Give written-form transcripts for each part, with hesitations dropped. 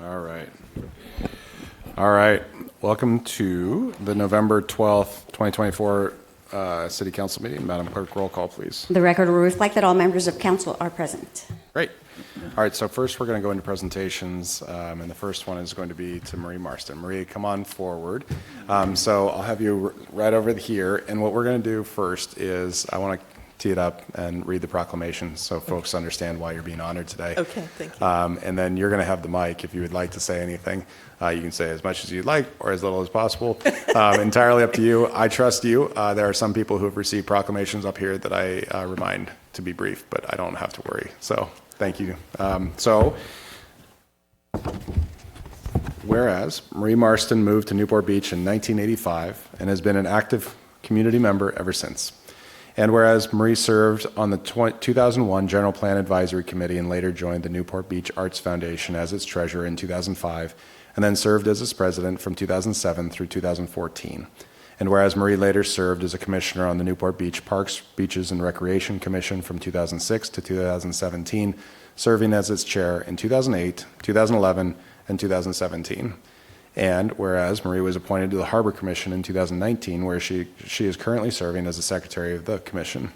All right. All right. Welcome to the November 12th, 2024 City Council meeting. Madam Clerk, roll call, please. The record will reflect that all members of council are present. Great. All right, so first we're going to go into presentations, and the first one is going to be to Marie Marston. Marie, come on forward. So I'll have you right over here, and what we're going to do first is I want to tee it up and read the proclamation so folks understand why you're being honored today. Okay, thank you. And then you're going to have the mic if you would like to say anything. You can say as much as you'd like or as little as possible. Entirely up to you. I trust you. There are some people who have received proclamations up here that I remind to be brief, but I don't have to worry. So thank you. Whereas Marie Marston moved to Newport Beach in 1985 and has been an active community member ever since. And whereas Marie served on the 2001 General Plan Advisory Committee and later joined the Newport Beach Arts Foundation as its treasurer in 2005, and then served as its president from 2007 through 2014. And whereas Marie later served as a commissioner on the Newport Beach Parks, Beaches, and Recreation Commission from 2006 to 2017, serving as its chair in 2008, 2011, and 2017. And whereas Marie was appointed to the Harbor Commission in 2019, where she is currently serving as the secretary of the commission.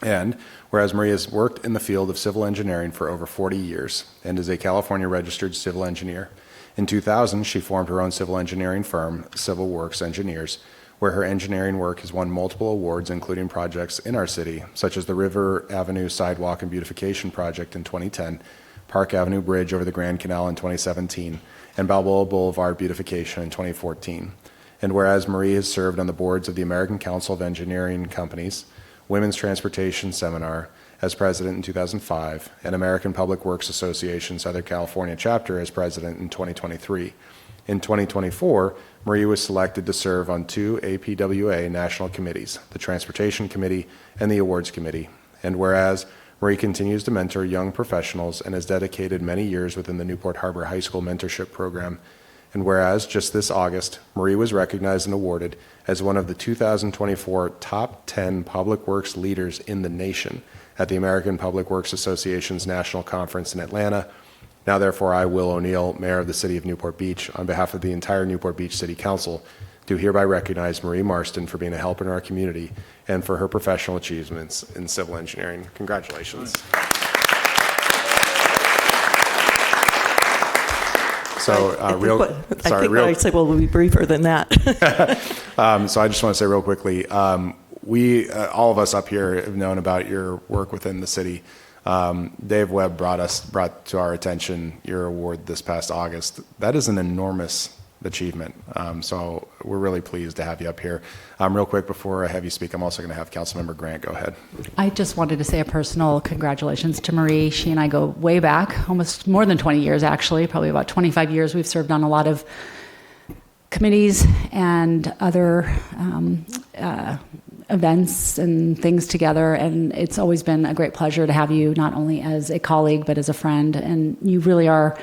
And whereas Marie has worked in the field of civil engineering for over 40 years and is a California registered civil engineer. In 2000, she formed her own civil engineering firm, Civil Works Engineers, where her engineering work has won multiple awards, including projects in our city, such as the River Avenue Sidewalk and Beautification Project in 2010, Park Avenue Bridge over the Grand Canal in 2017, and Balboa Boulevard beautification in 2014. And whereas Marie has served on the boards of the American Council of Engineering Companies, Women's Transportation Seminar as president in 2005, and American Public Works Association Southern California chapter as president in 2023. In 2024, Marie was selected to serve on two APWA national committees, the Transportation Committee and the Awards Committee. And whereas Marie continues to mentor young professionals and has dedicated many years within the Newport Harbor High School Mentorship Program. And whereas just this August, Marie was recognized and awarded as one of the 2024 top 10 public works leaders in the nation at the American Public Works Association's National Conference in Atlanta. Now, therefore, I, Will O'Neill, Mayor of the City of Newport Beach, on behalf of the entire Newport Beach City Council, do hereby recognize Marie Marston for being a help in our community and for her professional achievements in civil engineering. Congratulations. So, I said, well, we'll be briefer than that. So I just want to say real quickly, we, all of us up here have known about your work within the city. Dave Webb brought to our attention your award this past August. That is an enormous achievement. So we're really pleased to have you up here. Real quick, before I have you speak, I'm also going to have Councilmember Grant go ahead. I just wanted to say a personal congratulations to Marie. She and I go way back, almost more than 20 years, actually, probably about 25 years. We've served on a lot of committees and other events and things together, and it's always been a great pleasure to have you not only as a colleague but as a friend. And you really are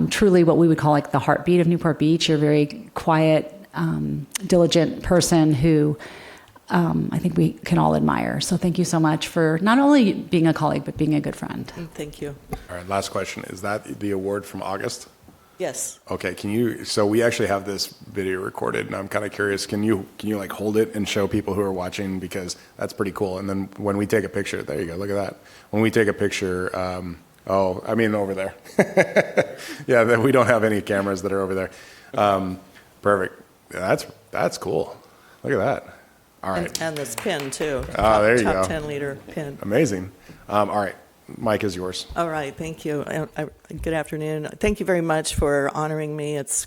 truly what we would call like the heartbeat of Newport Beach. You're a very quiet, diligent person who I think we can all admire. So thank you so much for not only being a colleague but being a good friend. Thank you. All right, last question. Is that the award from August? Yes. Okay, so we actually have this video recorded, and I'm kind of curious, can you like hold it and show people who are watching, because that's pretty cool. And then when we take a picture, there you go, look at that. When we take a picture, over there. Yeah, we don't have any cameras that are over there. Perfect. That's cool. Look at that. All right. And this pin too. There you go. Top 10 liter pin. Amazing. All right. Mike is yours. All right, thank you. Good afternoon. Thank you very much for honoring me. It's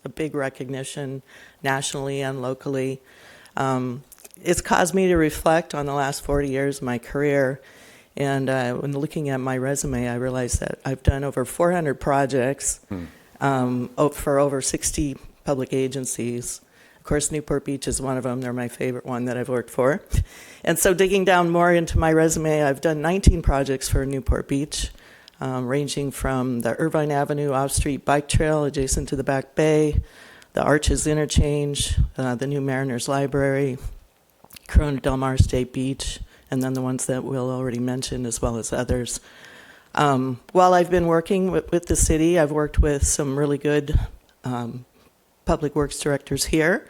a big recognition nationally and locally. It's caused me to reflect on the last 40 years of my career. And when looking at my resume, I realized that I've done over 400 projects for over 60 public agencies. Of course, Newport Beach is one of them. They're my favorite one that I've worked for. And so digging down more into my resume, I've done 19 projects for Newport Beach, ranging from the Irvine Avenue off-street bike trail adjacent to the Back Bay, the Arches Interchange, the new Mariners Library, Corona Del Mar State Beach, and then the ones that Will already mentioned, as well as others. While I've been working with the city, I've worked with some really good public works directors here,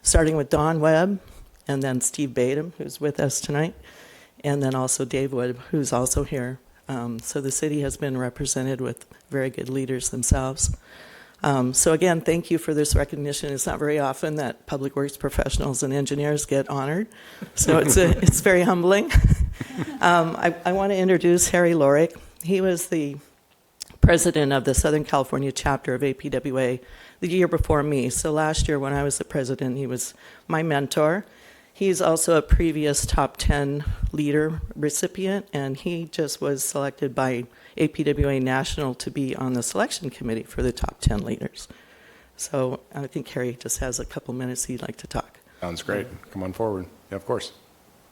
starting with Don Webb, and then Steve Badum, who's with us tonight, and then also Dave Wood, who's also here. So the city has been represented with very good leaders themselves. So again, thank you for this recognition. It's not very often that public works professionals and engineers get honored, so it's very humbling. I want to introduce Harry Lorick. He was the president of the Southern California chapter of APWA the year before me. So last year when I was the president, he was my mentor. He's also a previous top 10 leader recipient, and he just was selected by APWA National to be on the selection committee for the top 10 leaders. So I think Harry just has a couple minutes he'd like to talk. Sounds great. Come on forward. Yeah, of course.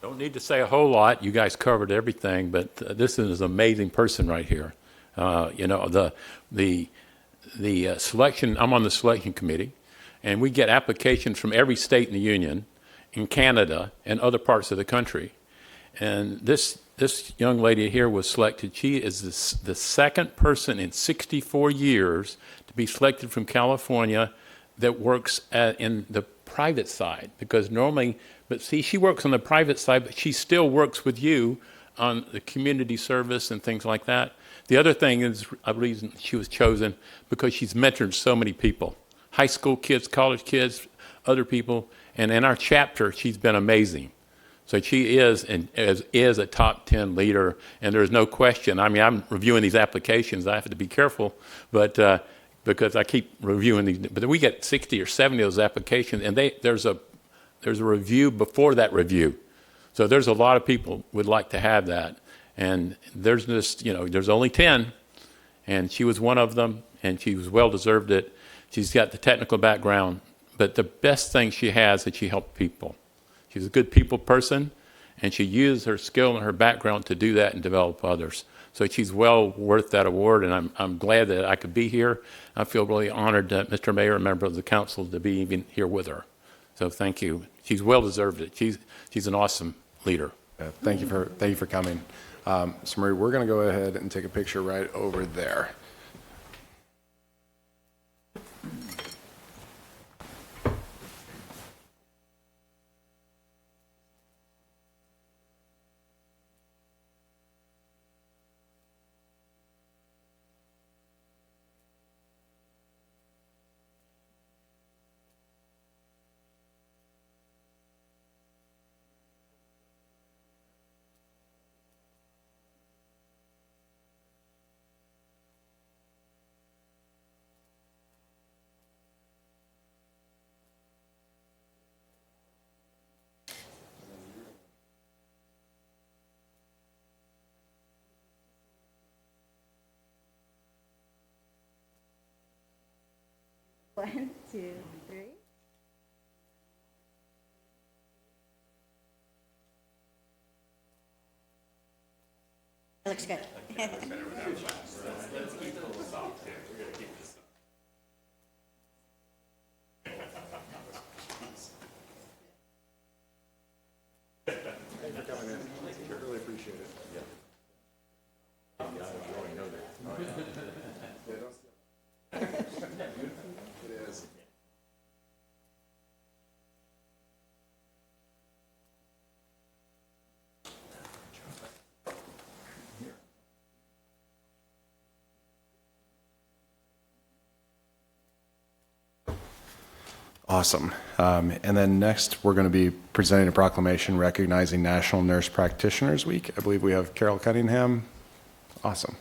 Don't need to say a whole lot. You guys covered everything, but this is an amazing person right here. The selection. I'm on the selection committee, and we get applications from every state in the union, in Canada, and other parts of the country. And this young lady here was selected. She is the second person in 64 years to be selected from California that works in the private side, because normally, but see, she works on the private side, but she still works with you on the community service and things like that. The other thing is a reason she was chosen, because she's mentored so many people, high school kids, college kids, other people, and in our chapter, she's been amazing. So she is a top 10 leader, and there's no question. I mean, I'm reviewing these applications. I have to be careful, but because I keep reviewing these. But we get 60 or 70 of those applications, and there's a review before that review. So there's a lot of people would like to have that, and there's there's only 10, and she was one of them, and she was well deserved it. She's got the technical background, but the best thing she has is that she helped people. She's a good people person, and she used her skill and her background to do that and develop others. So she's well worth that award, and I'm glad that I could be here. I feel really honored that Mr. Mayor, a member of the council, to be even here with her. So thank you. She's well deserved it. She's an awesome leader. Thank you for coming. So Marie, we're going to go ahead and take a picture right over there. One, two, three. That looks good. Really appreciate it. It is. Awesome. And then next, we're going to be presenting a proclamation recognizing National Nurse Practitioners Week. I believe we have Carol Cunningham. Awesome.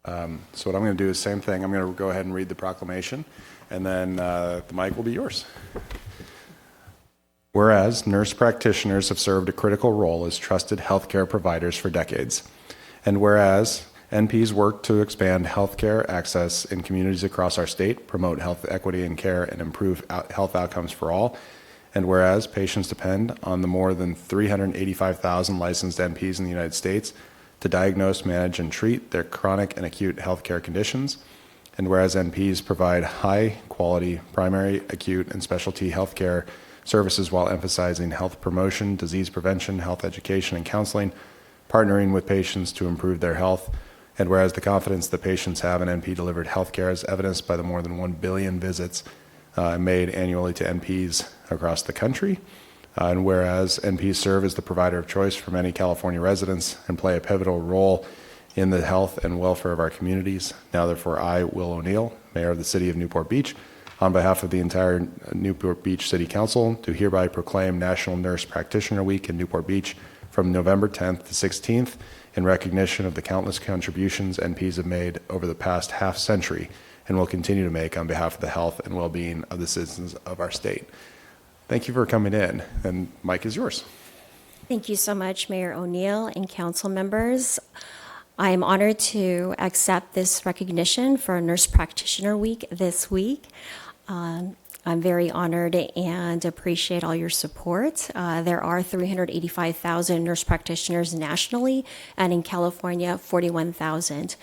So what I'm going to do is the same thing. I'm going to go ahead and read the proclamation, and then the mic will be yours. Whereas nurse practitioners have served a critical role as trusted healthcare providers for decades, and whereas NPs work to expand healthcare access in communities across our state, promote health equity and care, and improve health outcomes for all, and whereas patients depend on the more than 385,000 licensed NPs in the United States to diagnose, manage, and treat their chronic and acute healthcare conditions, and whereas NPs provide high-quality primary, acute, and specialty healthcare services while emphasizing health promotion, disease prevention, health education, and counseling, partnering with patients to improve their health. And whereas the confidence that patients have in NP-delivered healthcare is evidenced by the more than 1 billion visits made annually to NPs across the country. And whereas NPs serve as the provider of choice for many California residents and play a pivotal role in the health and welfare of our communities, now therefore I, Will O'Neill, Mayor of the City of Newport Beach, on behalf of the entire Newport Beach City Council, do hereby proclaim National Nurse Practitioner Week in Newport Beach from November 10th to 16th in recognition of the countless contributions NPs have made over the past half century and will continue to make on behalf of the health and well-being of the citizens of our state. Thank you for coming in, and Mike is yours. Thank you so much, Mayor O'Neill and council members. I am honored to accept this recognition for Nurse Practitioner Week this week. I'm very honored and appreciate all your support. There are 385,000 nurse practitioners nationally, and in California, 41,000.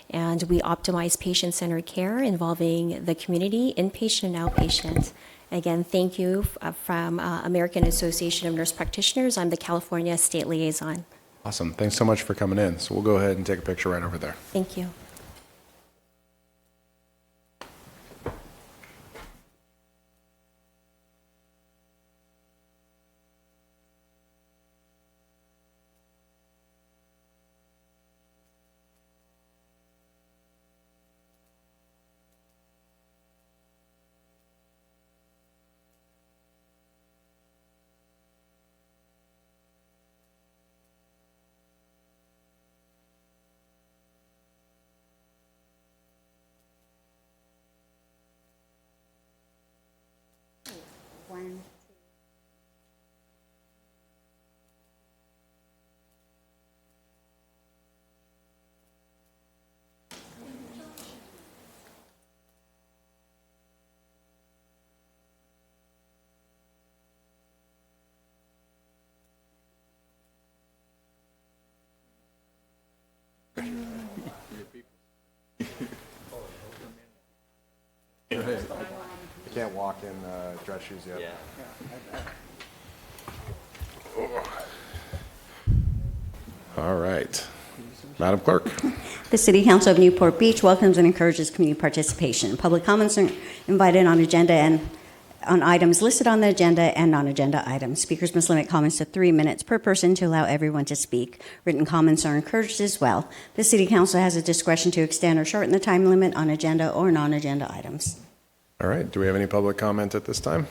And we optimize patient-centered care involving the community, inpatient and outpatient. Again, thank you from American Association of Nurse Practitioners. I'm the California State Liaison. Awesome. Thanks so much for coming in. So we'll go ahead and take a picture right over there. Thank you. One, You can't walk in dress shoes yet. All right. Madam Clerk. The City Council of Newport Beach welcomes and encourages community participation. Public comments are invited on agenda and on items listed on the agenda and non-agenda items. Speakers must limit comments to 3 minutes per person to allow everyone to speak. Written comments are encouraged as well. The City Council has a discretion to extend or shorten the time limit on agenda or non-agenda items. All right. Do we have any public comment at this time?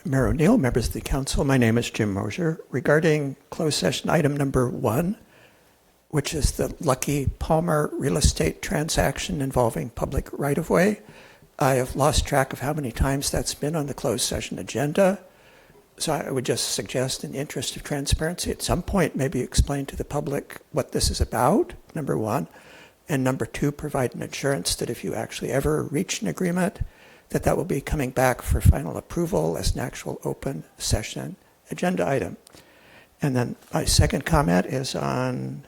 Mayor O'Neill, members of the council, my name is Jim Mosier. Regarding closed session item number 1, which is the Lucky Palmer real estate transaction involving public right-of-way, I have lost track of how many times that's been on the closed session agenda. So I would just suggest, in the interest of transparency, at some point maybe explain to the public what this is about, number 1, and number 2, provide an assurance that if you actually ever reach an agreement, that will be coming back for final approval as an actual open session agenda item. And then my second comment is on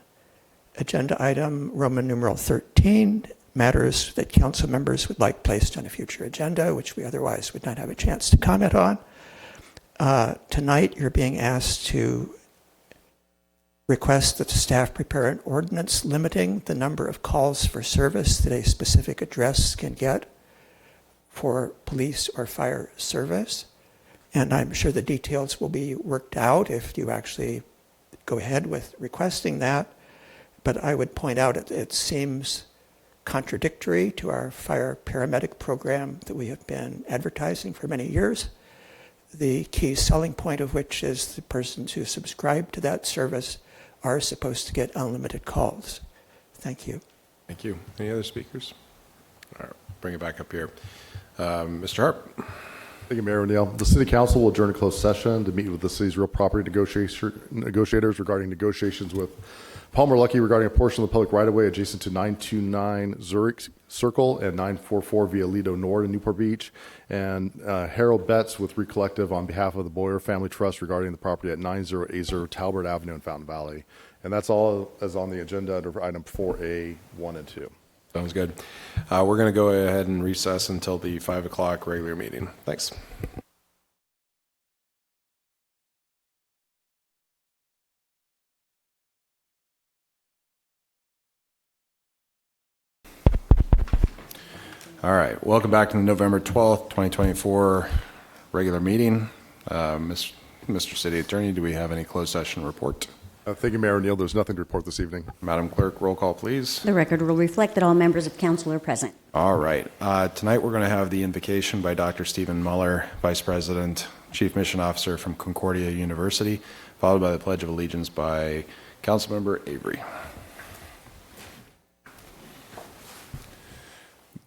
agenda item Roman numeral 13, matters that council members would like placed on a future agenda, which we otherwise would not have a chance to comment on. Tonight, you're being asked to request that the staff prepare an ordinance limiting the number of calls for service that a specific address can get for police or fire service. And I'm sure the details will be worked out if you actually go ahead with requesting that. But I would point out it seems contradictory to our fire paramedic program that we have been advertising for many years. The key selling point of which is the persons who subscribe to that service are supposed to get unlimited calls. Thank you. Thank you. Any other speakers? All right, bring it back up here. Mr. Harp. Thank you, Mayor O'Neill. The City Council will adjourn a closed session to meet with the city's real property negotiators regarding negotiations with Palmer Luckey regarding a portion of the public right-of-way adjacent to 929 Zurich Circle and 944 Via Lido Nord in Newport Beach, and Harold Betts with Recollective on behalf of the Boyer Family Trust regarding the property at 9080 Talbert Avenue in Fountain Valley. And that's all as on the agenda under item 4A, 1 and 2. Sounds good. We're going to go ahead and recess until the 5 o'clock regular meeting. Thanks. All right. Welcome back to the November 12th, 2024 regular meeting. Mr. City Attorney, do we have any closed session report? Thank you, Mayor O'Neill. There's nothing to report this evening. Madam Clerk, roll call, please. The record will reflect that all members of council are present. All right. Tonight we're going to have the invocation by Dr. Stephen Muller, Vice President, Chief Mission Officer from Concordia University, followed by the Pledge of Allegiance by Councilmember Avery.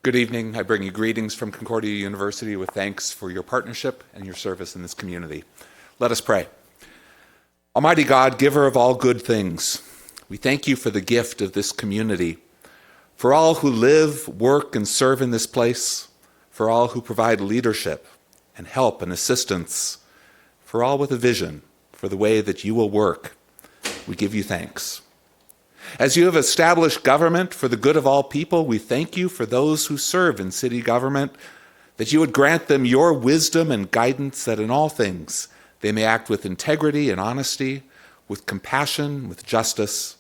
Good evening. I bring you greetings from Concordia University with thanks for your partnership and your service in this community. Let us pray. Almighty God, giver of all good things, we thank you for the gift of this community, for all who live, work, and serve in this place, for all who provide leadership and help and assistance, for all with a vision for the way that you will work. We give you thanks. As you have established government for the good of all people, we thank you for those who serve in city government, that you would grant them your wisdom and guidance, that in all things they may act with integrity and honesty, with compassion, with justice,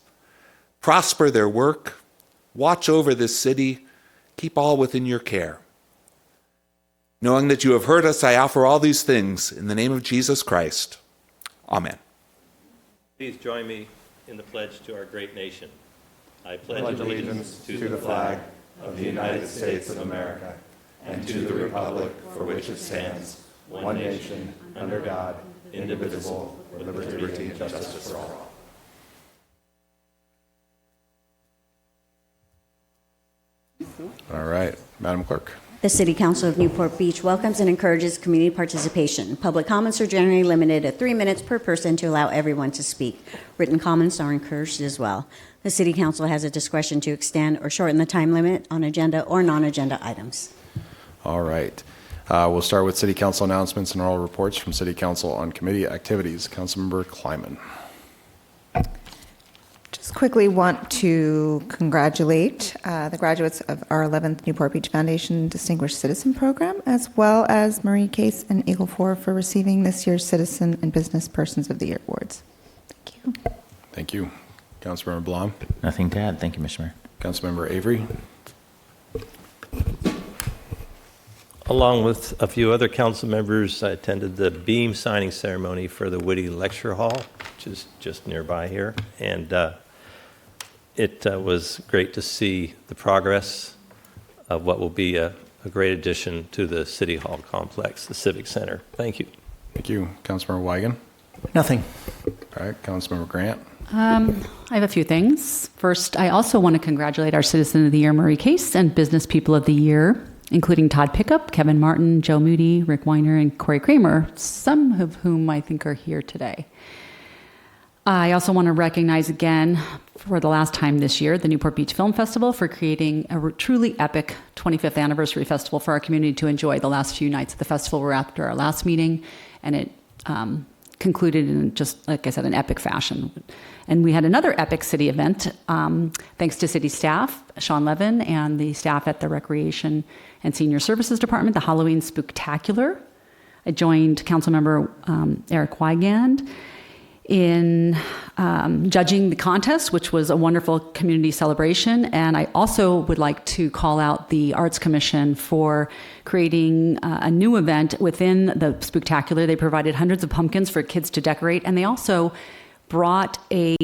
prosper their work, watch over this city, keep all within your care. Knowing that you have heard us, I offer all these things in the name of Jesus Christ. Amen. Please join me in the pledge to our great nation. I Pledge allegiance to the flag of the United States of America and to the republic for which it stands, one nation, under God, indivisible, with liberty and justice for all. All right, Madam Clerk. The City Council of Newport Beach welcomes and encourages community participation. Public comments are generally limited to 3 minutes per person to allow everyone to speak. Written comments are encouraged as well. The City Council has a discretion to extend or shorten the time limit on agenda or non-agenda items. All right. We'll start with City Council announcements and oral reports from City Council on committee activities. Councilmember Kleiman. Just quickly want to congratulate the graduates of our 11th Newport Beach Foundation Distinguished Citizen Program, as well as Marie Case and Eagle 4 for receiving this year's Citizen and Business Persons of the Year awards. Thank you. Thank you. Councilmember Blom. Nothing to add. Thank you, Mr. Mayor. Councilmember Avery. Along with a few other council members, I attended the beam signing ceremony for the Whitty Lecture Hall, which is just nearby here. And it was great to see the progress of what will be a great addition to the City Hall complex, the Civic Center. Thank you. Thank you. Councilmember Weigand. Nothing. All right. Councilmember Grant. I have a few things. First, I also want to congratulate our Citizen of the Year, Marie Case, and Business People of the Year, including Todd Pickup, Kevin Martin, Joe Moody, Rick Weiner, and Corey Kramer, some of whom I think are here today. I also want to recognize again, for the last time this year, the Newport Beach Film Festival for creating a truly epic 25th anniversary festival for our community to enjoy. The last few nights of the festival were after our last meeting, and it concluded in just, like I said, an epic fashion. And we had another epic city event, thanks to city staff, Sean Levin, and the staff at the Recreation and Senior Services Department, the Halloween Spooktacular. I joined Councilmember Eric Weigand in judging the contest, which was a wonderful community celebration. And I also would like to call out the Arts Commission for creating a new event within the Spooktacular. They provided hundreds of pumpkins for kids to decorate, and they also brought a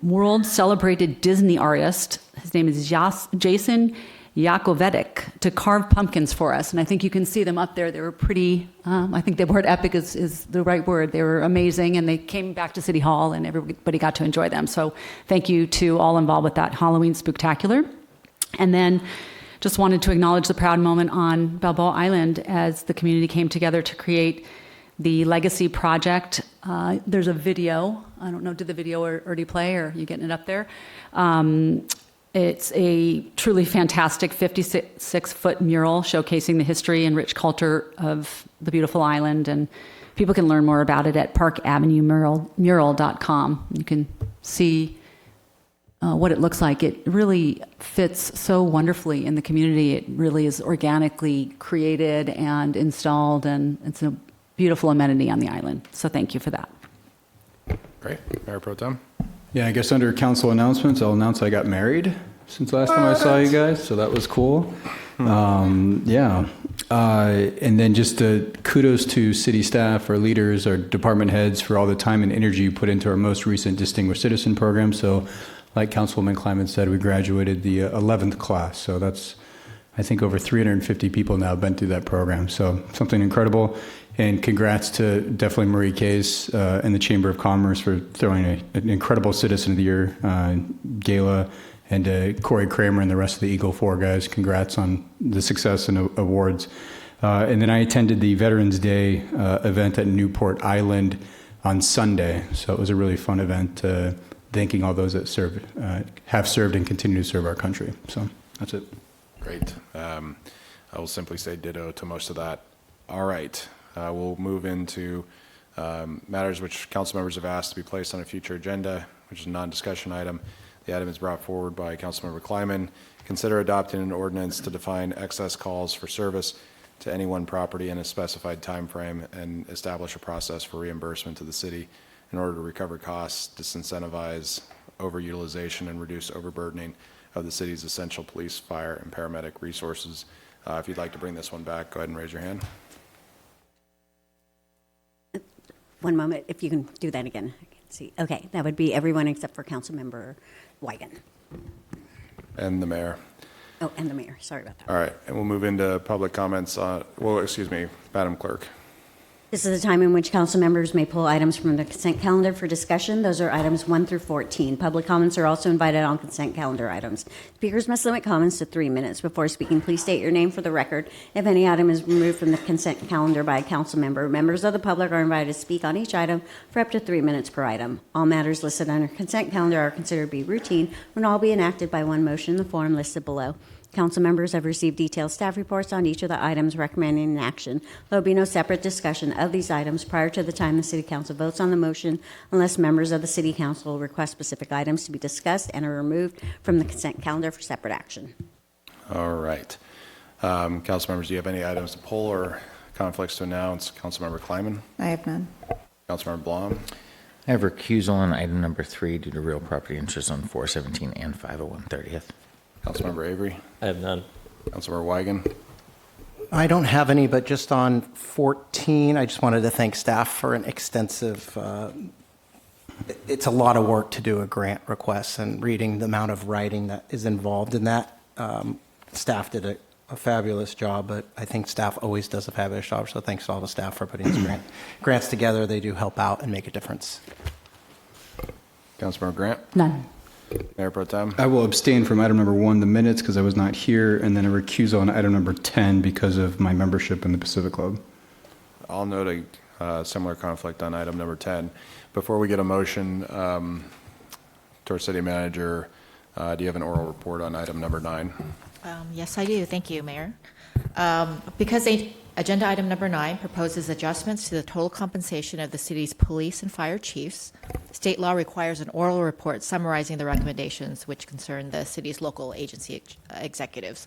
world-celebrated Disney artist, his name is Jason Yakovetic, to carve pumpkins for us. And I think you can see them up there. They were pretty, I think the word epic is the right word. They were amazing, and they came back to City Hall, and everybody got to enjoy them. So thank you to all involved with that Halloween Spooktacular. And then just wanted to acknowledge the proud moment on Balboa Island as the community came together to create the Legacy Project. There's a video. I don't know, did the video already play, or are you getting it up there? It's a truly fantastic 56-foot mural showcasing the history and rich culture of the beautiful island, and people can learn more about it at parkavenuemural.com. You can see what it looks like. It really fits so wonderfully in the community. It really is organically created and installed, and it's a beautiful amenity on the island. So thank you for that. Great. Mayor Pro Tem? Yeah, I guess under council announcements, I'll announce I got married since last time I saw you guys, so that was cool. Yeah. And then just kudos to city staff, our leaders, our department heads for all the time and energy you put into our most recent Distinguished Citizen program. So like Councilwoman Kleiman said, we graduated the 11th class. So that's, I think, over 350 people now have been through that program. So something incredible. And congrats to definitely Marie Case and the Chamber of Commerce for throwing an incredible Citizen of the Year gala, and Corey Kramer and the rest of the Eagle 4 guys. Congrats on the success and awards. And then I attended the Veterans Day event at Newport Island on Sunday. So it was a really fun event, thanking all those that have served and continue to serve our country. So that's it. Great. I will simply say ditto to most of that. All right. We'll move into matters which council members have asked to be placed on a future agenda, which is a non-discussion item. The item is brought forward by Councilmember Kleiman. Consider adopting an ordinance to define excess calls for service to any one property in a specified time frame and establish a process for reimbursement to the city in order to recover costs, disincentivize overutilization, and reduce overburdening of the city's essential police, fire, and paramedic resources. If you'd like to bring this one back, go ahead and raise your hand. One moment, if you can do that again. I can see. Okay, that would be everyone except for Councilmember Wygan. And the mayor. Oh, and the mayor. Sorry about that. All right, and we'll move into public comments. Excuse me, Madam Clerk. This is the time in which council members may pull items from the consent calendar for discussion. Those are items 1 through 14. Public comments are also invited on consent calendar items. Speakers must limit comments to 3 minutes. Before speaking, please state your name for the record. If any item is removed from the consent calendar by a council member, members of the public are invited to speak on each item for up to 3 minutes per item. All matters listed under consent calendar are considered to be routine and all be enacted by one motion in the form listed below. Council members have received detailed staff reports on each of the items recommending an action. There will be no separate discussion of these items prior to the time the City Council votes on the motion unless members of the City Council request specific items to be discussed and are removed from the consent calendar for separate action. All right. Council members, do you have any items to pull or conflicts to announce? Councilmember Kleiman? I have none. Councilmember Blom? I have recusal on item number 3 due to real property interest on 417 and 501 30th. Councilmember Avery? I have none. Councilmember Wygan? I don't have any, but just on 14, I just wanted to thank staff for an extensive, it's a lot of work to do a grant request, and reading the amount of writing that is involved in that. Staff did a fabulous job, but I think staff always does a fabulous job, so thanks to all the staff for putting these grants together. They do help out and make a difference. Councilmember Grant? None. Mayor Pro Tem? I will abstain from item number 1, the minutes, because I was not here, and then a recusal on item number 10 because of my membership in the Pacific Club. I'll note a similar conflict on item number 10. Before we get a motion to our city manager, do you have an oral report on item number 9? Yes, I do. Thank you, Mayor. Because agenda item number 9 proposes adjustments to the total compensation of the city's police and fire chiefs, state law requires an oral report summarizing the recommendations which concern the city's local agency executives.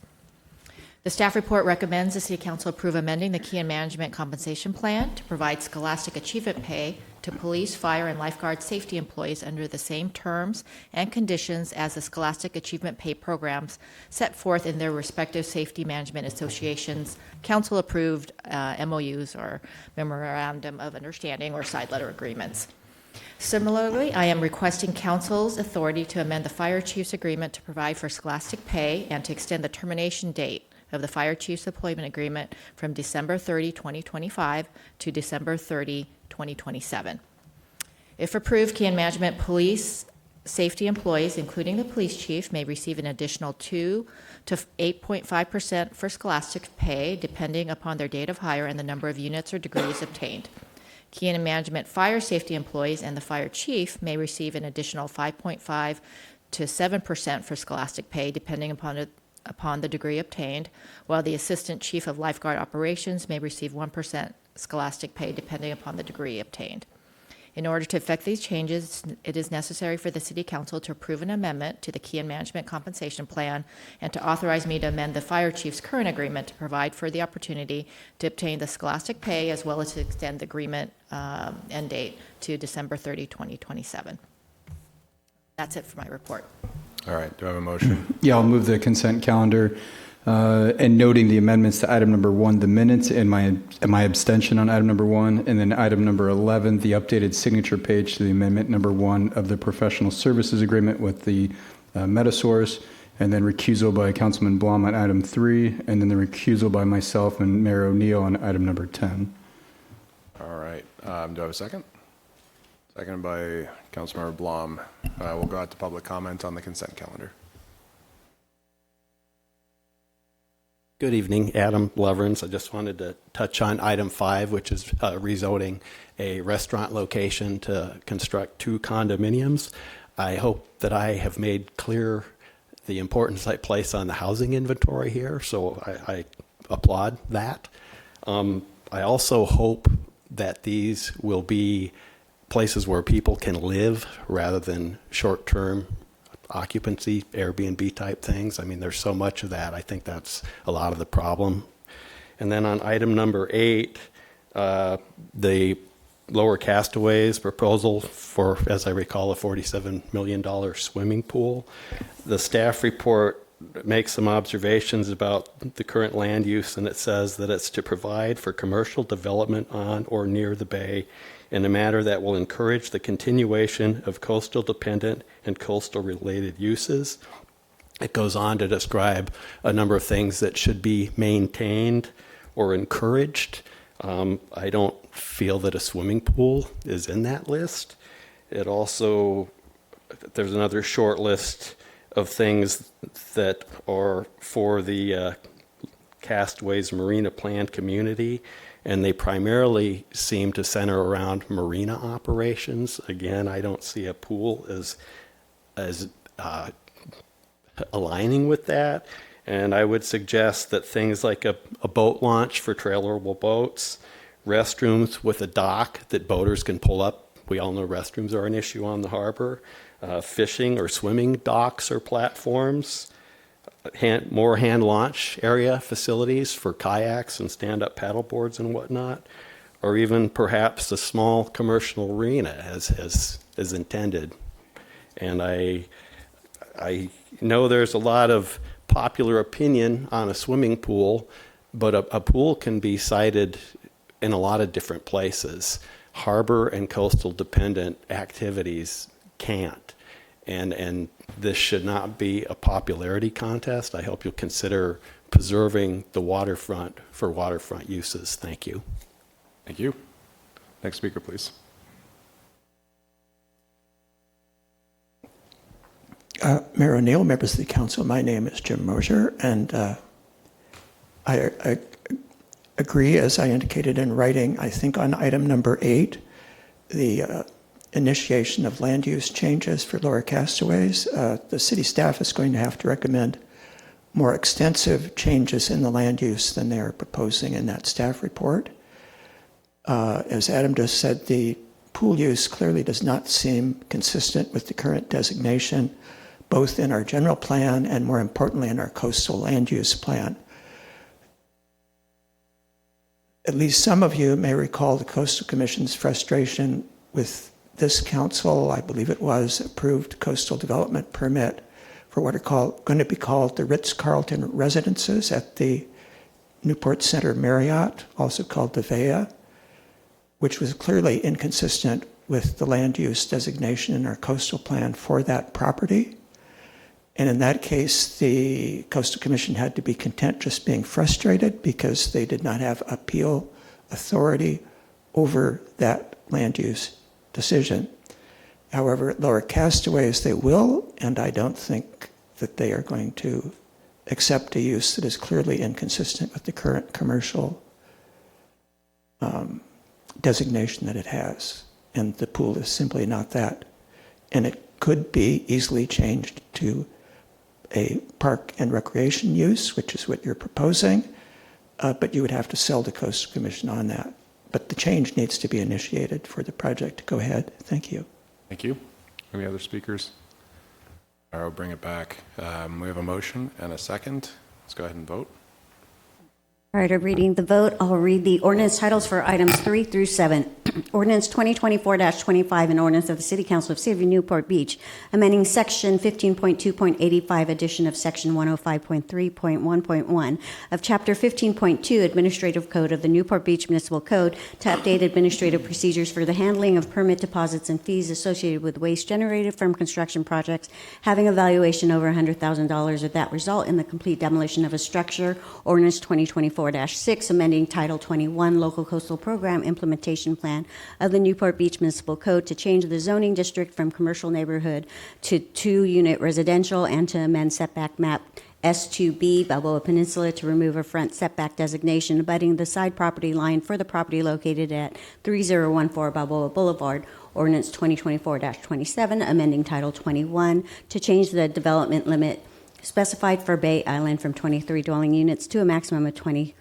The staff report recommends the City Council approve amending the Key and Management Compensation Plan to provide scholastic achievement pay to police, fire, and lifeguard safety employees under the same terms and conditions as the Scholastic Achievement Pay programs set forth in their respective safety management associations, council-approved MOUs or Memorandum of Understanding or side letter agreements. Similarly, I am requesting council's authority to amend the fire chief's agreement to provide for scholastic pay and to extend the termination date of the fire chief's employment agreement from December 30, 2025 to December 30, 2027. If approved, Key and Management police safety employees, including the police chief, may receive an additional 2 to 8.5% for scholastic pay, depending upon their date of hire and the number of units or degrees obtained. Key and Management fire safety employees and the fire chief may receive an additional 5.5 to 7% for scholastic pay, depending upon the degree obtained, while the Assistant Chief of Lifeguard Operations may receive 1% scholastic pay, depending upon the degree obtained. In order to effect these changes, it is necessary for the City Council to approve an amendment to the Key and Management Compensation Plan and to authorize me to amend the Fire Chief's current agreement to provide for the opportunity to obtain the scholastic pay as well as to extend the agreement end date to December 30, 2027. That's it for my report. All right, do I have a motion? Yeah, I'll move the consent calendar. And noting the amendments to item number 1, the minutes, and my abstention on item number 1, and then item number 11, the updated signature page to the amendment number 1 of the professional services agreement with the Metasource, and then recusal by Councilman Blum on item 3, and then the recusal by myself and Mayor O'Neill on item number 10. All right, do I have a second? Seconded by Councilmember Blum. We'll go out to public comment on the consent calendar. Good evening, Adam Leverins. I just wanted to touch on item 5, which is rezoning a restaurant location to construct 2 condominiums. I hope that I have made clear the importance I place on the housing inventory here, so I applaud that. I also hope that these will be places where people can live rather than short-term occupancy, Airbnb type things. I mean, there's so much of that. I think that's a lot of the problem. And then on item number 8, the Lower Castaways proposal for, as I recall, a $47 million swimming pool. The staff report makes some observations about the current land use, and it says that it's to provide for commercial development on or near the bay in a manner that will encourage the continuation of coastal dependent and coastal related uses. It goes on to describe a number of things that should be maintained or encouraged. I don't feel that a swimming pool is in that list. It also, there's another short list of things that are for the Castaways Marina Plan community, and they primarily seem to center around marina operations. Again, I don't see a pool as aligning with that, and I would suggest that things like a boat launch for trailerable boats, restrooms with a dock that boaters can pull up. We all know restrooms are an issue on the harbor. Fishing or swimming docks or platforms, more hand launch area facilities for kayaks and stand-up paddle boards and whatnot, or even perhaps a small commercial arena as intended. And I know there's a lot of popular opinion on a swimming pool, but a pool can be sited in a lot of different places. Harbor and coastal dependent activities can't. And this should not be a popularity contest. I hope you'll consider preserving the waterfront for waterfront uses. Thank you. Thank you. Next speaker, please. Mayor O'Neill, members of the council, my name is Jim Mosier, and I agree, as I indicated in writing, I think on item number 8, the initiation of land use changes for Lower Castaways, the city staff is going to have to recommend more extensive changes in the land use than they are proposing in that staff report. As Adam just said, the pool use clearly does not seem consistent with the current designation, both in our general plan and, more importantly, in our coastal land use plan. At least some of you may recall the Coastal Commission's frustration with this council, I believe it was, approved coastal development permit for what are going to be called the Ritz-Carlton residences at the Newport Center Marriott, also called the Vea, which was clearly inconsistent with the land use designation in our coastal plan for that property. And in that case, the Coastal Commission had to be content just being frustrated because they did not have appeal authority over that land use decision. However, at Lower Castaways, they will, and I don't think that they are going to accept a use that is clearly inconsistent with the current commercial designation that it has. And the pool is simply not that. And it could be easily changed to a park and recreation use, which is what you're proposing, but you would have to sell the Coastal Commission on that. but the change needs to be initiated for the project to go ahead. Thank you. Thank you. Any other speakers? All right, I'll bring it back. We have a motion and a second. Let's go ahead and vote. Prior to reading the vote, I'll read the ordinance titles for items 3 through 7. Ordinance 2024-25, an ordinance of the City Council of the City of Newport Beach, amending Section 15.2.85, addition of Section 105.3.1.1 of Chapter 15.2, Administrative Code of the Newport Beach Municipal Code to update administrative procedures for the handling of permit deposits and fees associated with waste generated from construction projects having a valuation over $100,000 or that result in the complete demolition of a structure. Ordinance 2024-6, amending Title 21, Local Coastal Program Implementation Plan of the Newport Beach Municipal Code to change the zoning district from commercial neighborhood to 2-unit residential and to amend setback map S2B, Balboa Peninsula, to remove a front setback designation abutting the side property line for the property located at 3014 Balboa Boulevard. Ordinance 2024-27, amending Title 21 to change the development limit specified for Bay Island from 23 dwelling units to a maximum of 25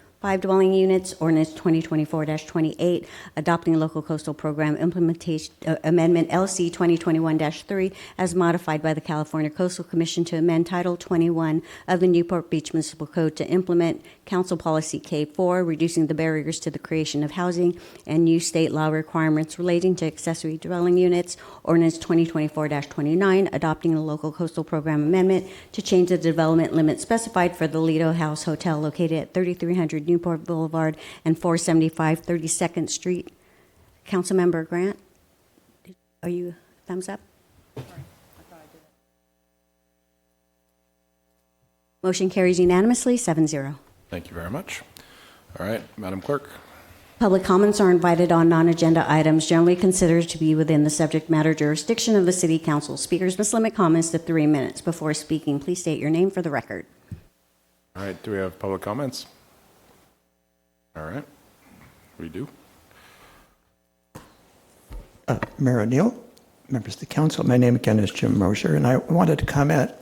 dwelling units. Ordinance 2024-28, adopting local coastal program implementation amendment LC 2021-3 as modified by the California Coastal Commission to amend Title 21 of the Newport Beach Municipal Code to implement Council Policy K4, reducing the barriers to the creation of housing and new state law requirements relating to accessory dwelling units. Ordinance 2024-29, adopting a local coastal program amendment to change the development limit specified for the Lido House Hotel located at 3300 Newport Boulevard and 475 32nd Street. Councilmember Grant, are you thumbs up? Motion carries unanimously, 7-0. Thank you very much. All right, Madam Clerk. Public comments are invited on non-agenda items generally considered to be within the subject matter jurisdiction of the City Council. Speakers must limit comments to 3 minutes. Before speaking, please state your name for the record. All right, do we have public comments? All right, we do. Mayor O'Neill, members of the council, my name again is Jim Mosier, and I wanted to comment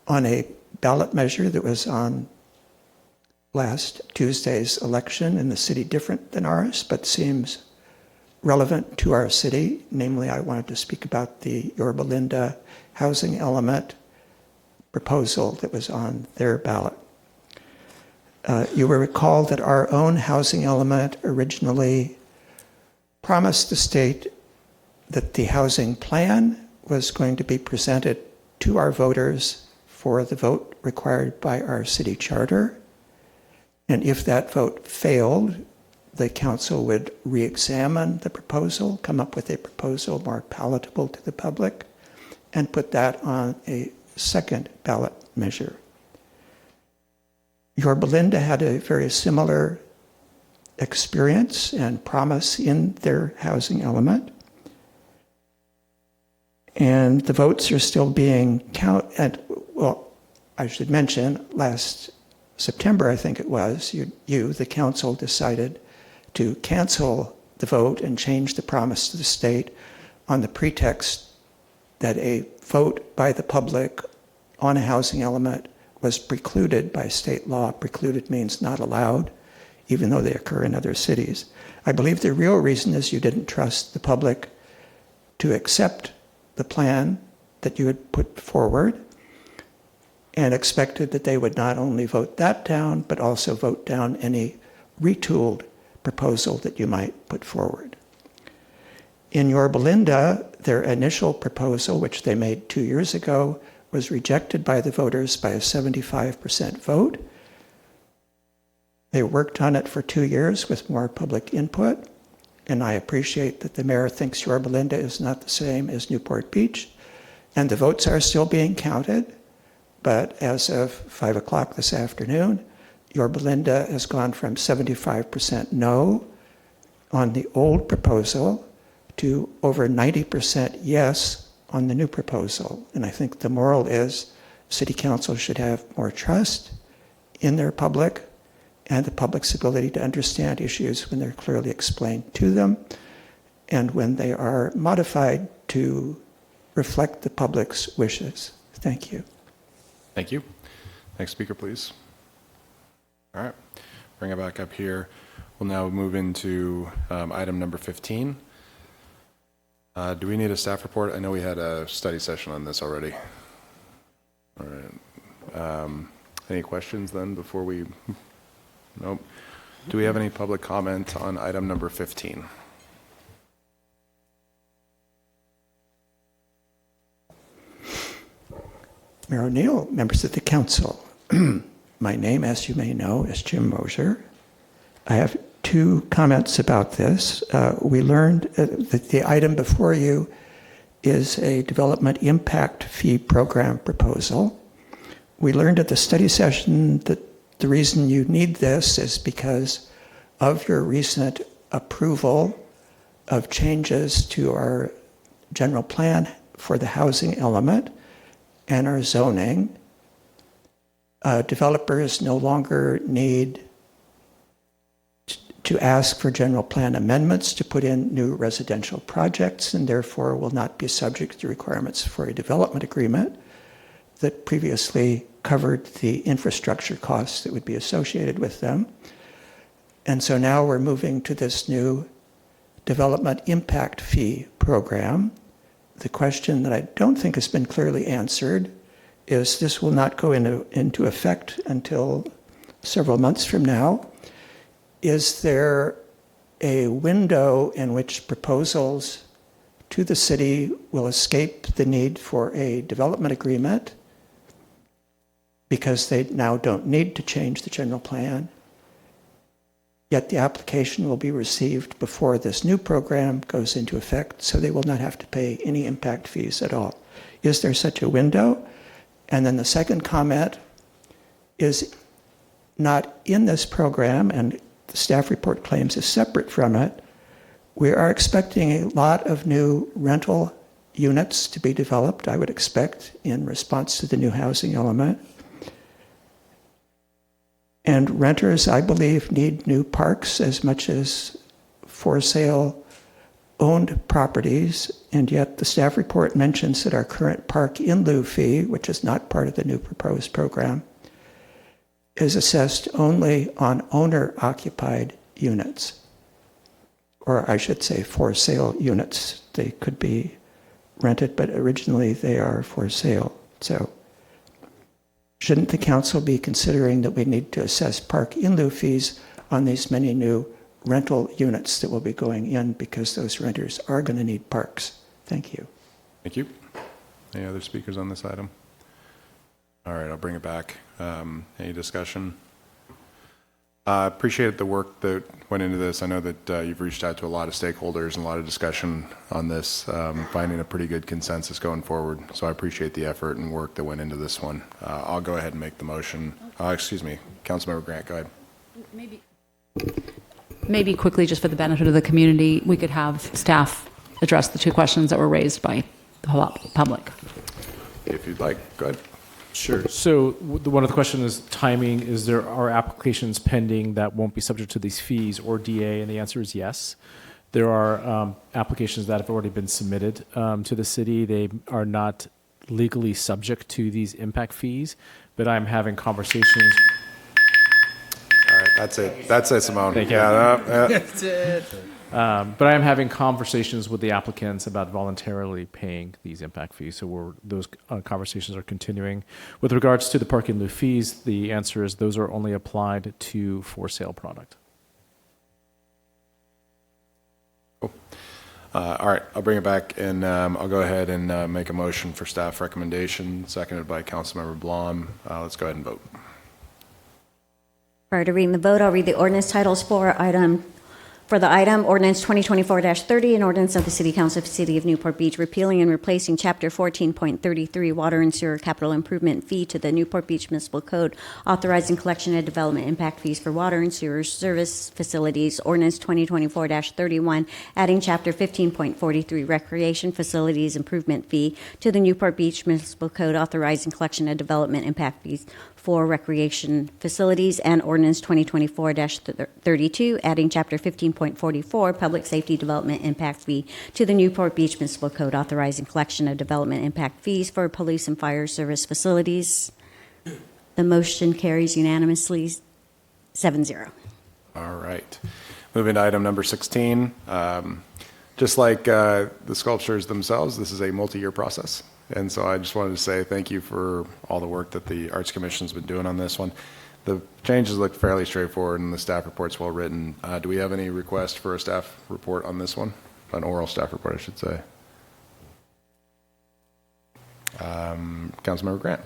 on a ballot measure that was on last Tuesday's election in the city different than ours, but seems relevant to our city. Namely, I wanted to speak about the Yorba Linda housing element proposal that was on their ballot. You will recall that our own housing element originally promised the state that the housing plan was going to be presented to our voters for the vote required by our city charter. And if that vote failed, the council would re-examine the proposal, come up with a proposal more palatable to the public, and put that on a second ballot measure. Yorba Linda had a very similar experience and promise in their housing element. And the votes are still being counted. Well, I should mention, last September, I think it was, the council decided to cancel the vote and change the promise to the state on the pretext that a vote by the public on a housing element was precluded by state law. Precluded means not allowed, even though they occur in other cities. I believe the real reason is you didn't trust the public to accept the plan that you had put forward, and expected that they would not only vote that down, but also vote down any retooled proposal that you might put forward. In Yorba Linda, their initial proposal, which they made 2 years ago, was rejected by the voters by a 75% vote. They worked on it for 2 years with more public input, and I appreciate that the mayor thinks Yorba Linda is not the same as Newport Beach, and the votes are still being counted. But as of 5 o'clock this afternoon, Yorba Linda has gone from 75% no on the old proposal to over 90% yes on the new proposal. And I think the moral is City Council should have more trust in their public and the public's ability to understand issues when they're clearly explained to them and when they are modified to reflect the public's wishes. Thank you. Thank you. Next speaker, please. All right, bring it back up here. We'll now move into item number 15. Do we need a staff report? I know we had a study session on this already. All right. Any questions then before we? Nope. Do we have any public comment on item number 15? Mayor O'Neill, members of the council. My name, as you may know, is Jim Mosier. I have two comments about this. We learned that the item before you is a development impact fee program proposal. We learned at the study session that the reason you need this is because of your recent approval of changes to our general plan for the housing element and our zoning. Developers no longer need to ask for general plan amendments to put in new residential projects, and therefore will not be subject to requirements for a development agreement that previously covered the infrastructure costs that would be associated with them. And so now we're moving to this new development impact fee program. The question that I don't think has been clearly answered is this will not go into effect until several months from now. Is there a window in which proposals to the city will escape the need for a development agreement because they now don't need to change the general plan, yet the application will be received before this new program goes into effect, so they will not have to pay any impact fees at all? Is there such a window? And then the second comment is not in this program, and the staff report claims is separate from it. We are expecting a lot of new rental units to be developed, I would expect, in response to the new housing element. And renters, I believe, need new parks as much as for sale owned properties, and yet the staff report mentions that our current park in lieu fee, which is not part of the new proposed program, is assessed only on owner-occupied units, or I should say for sale units. They could be rented, but originally they are for sale. So shouldn't the council be considering that we need to assess park in lieu fees on these many new rental units that will be going in, because those renters are going to need parks? Thank you. Thank you. Any other speakers on this item? All right, I'll bring it back. Any discussion? Appreciate the work that went into this. I know that you've reached out to a lot of stakeholders and a lot of discussion on this, finding a pretty good consensus going forward. So I appreciate the effort and work that went into this one. I'll go ahead and make the motion. Excuse me, Councilmember Grant, go ahead. Maybe quickly, just for the benefit of the community, we could have staff address the two questions that were raised by the public. If you'd like, go ahead. Sure. So one of the questions is timing. Is there are applications pending that won't be subject to these fees or DA? And the answer is yes. There are applications that have already been submitted to the city. They are not legally subject to these impact fees, but I'm having conversations. All right, that's it. That's it, Simone. Thank you. That's it. But I am having conversations with the applicants about voluntarily paying these impact fees. So those conversations are continuing. With regards to the park in lieu fees, the answer is those are only applied to for sale product. Cool. All right, I'll bring it back, and I'll go ahead and make a motion for staff recommendation, seconded by Councilmember Blom. Let's go ahead and vote. Prior to reading the vote, I'll read the ordinance titles for the item, Ordinance 2024-30, an ordinance of the City Council of the City of Newport Beach repealing and replacing Chapter 14.33 Water and Sewer Capital Improvement Fee to the Newport Beach Municipal Code, authorizing collection and development impact fees for water and sewer service facilities. Ordinance 2024-31, adding Chapter 15.43 Recreation Facilities Improvement Fee to the Newport Beach Municipal Code, authorizing collection and development impact fees for recreation facilities, and Ordinance 2024-32, adding Chapter 15.44, Public Safety Development Impact Fee to the Newport Beach Municipal Code, authorizing collection of development impact fees for police and fire service facilities. The motion carries unanimously 7-0. All right. Moving to item number 16. Just like the sculptures themselves, this is a multi-year process. And so I just wanted to say thank you for all the work that the Arts Commission's been doing on this one. The changes look fairly straightforward and the staff report's well written. Do we have any request for a staff report on this one? An oral staff report, I should say. Councilmember Grant.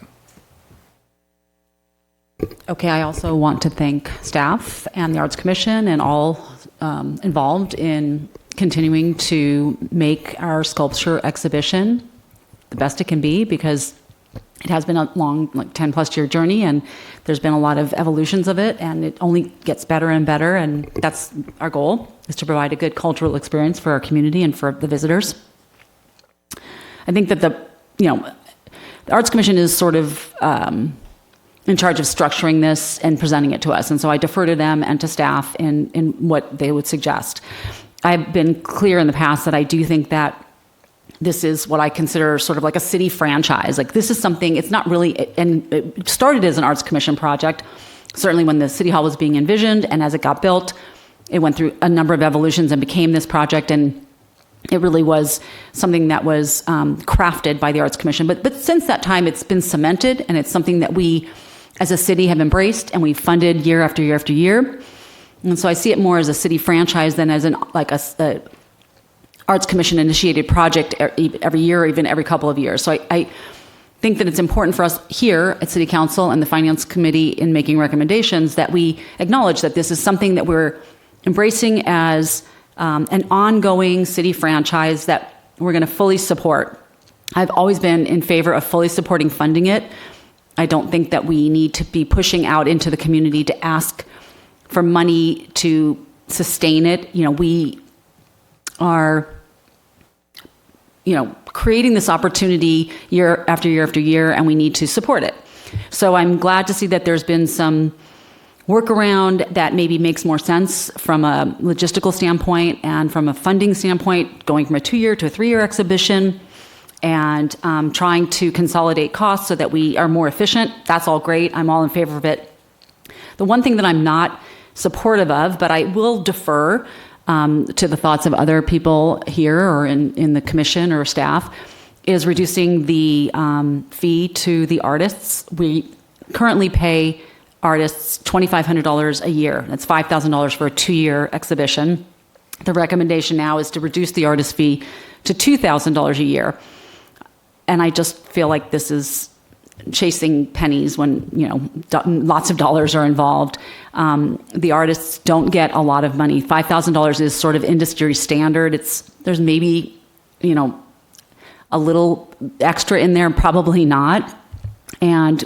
Okay, I also want to thank staff and the Arts Commission and all involved in continuing to make our sculpture exhibition the best it can be, because it has been a long, like 10 plus year journey, and there's been a lot of evolutions of it, and it only gets better and better, and that's our goal, is to provide a good cultural experience for our community and for the visitors. I think that the Arts Commission is sort of in charge of structuring this and presenting it to us, and so I defer to them and to staff in what they would suggest. I've been clear in the past that I do think that this is what I consider sort of like a city franchise. Like, this is something, it's not really, and it started as an Arts Commission project, certainly when the City Hall was being envisioned, and as it got built, it went through a number of evolutions and became this project, and it really was something that was crafted by the Arts Commission. But since that time, it's been cemented, and it's something that we, as a city, have embraced, and we've funded year after year after year. And so I see it more as a city franchise than as a Arts Commission initiated project every year, or even every couple of years. So I think that it's important for us here at City Council and the Finance Committee, in making recommendations, that we acknowledge that this is something that we're embracing as an ongoing city franchise that we're going to fully support. I've always been in favor of fully supporting funding it. I don't think that we need to be pushing out into the community to ask for money to sustain it. We are, creating this opportunity year after year after year, and we need to support it. So I'm glad to see that there's been some workaround that maybe makes more sense from a logistical standpoint and from a funding standpoint, going from a 2-year to a 3-year exhibition, and trying to consolidate costs so that we are more efficient. That's all great. I'm all in favor of it. The one thing that I'm not supportive of, but I will defer to the thoughts of other people here or in the commission or staff, is reducing the fee to the artists. We currently pay artists $2,500 a year. That's $5,000 for a 2-year exhibition. The recommendation now is to reduce the artist fee to $2,000 a year. And I just feel like this is chasing pennies when, lots of dollars are involved. The artists don't get a lot of money. $5,000 is sort of industry standard. There's maybe, a little extra in there, probably not. And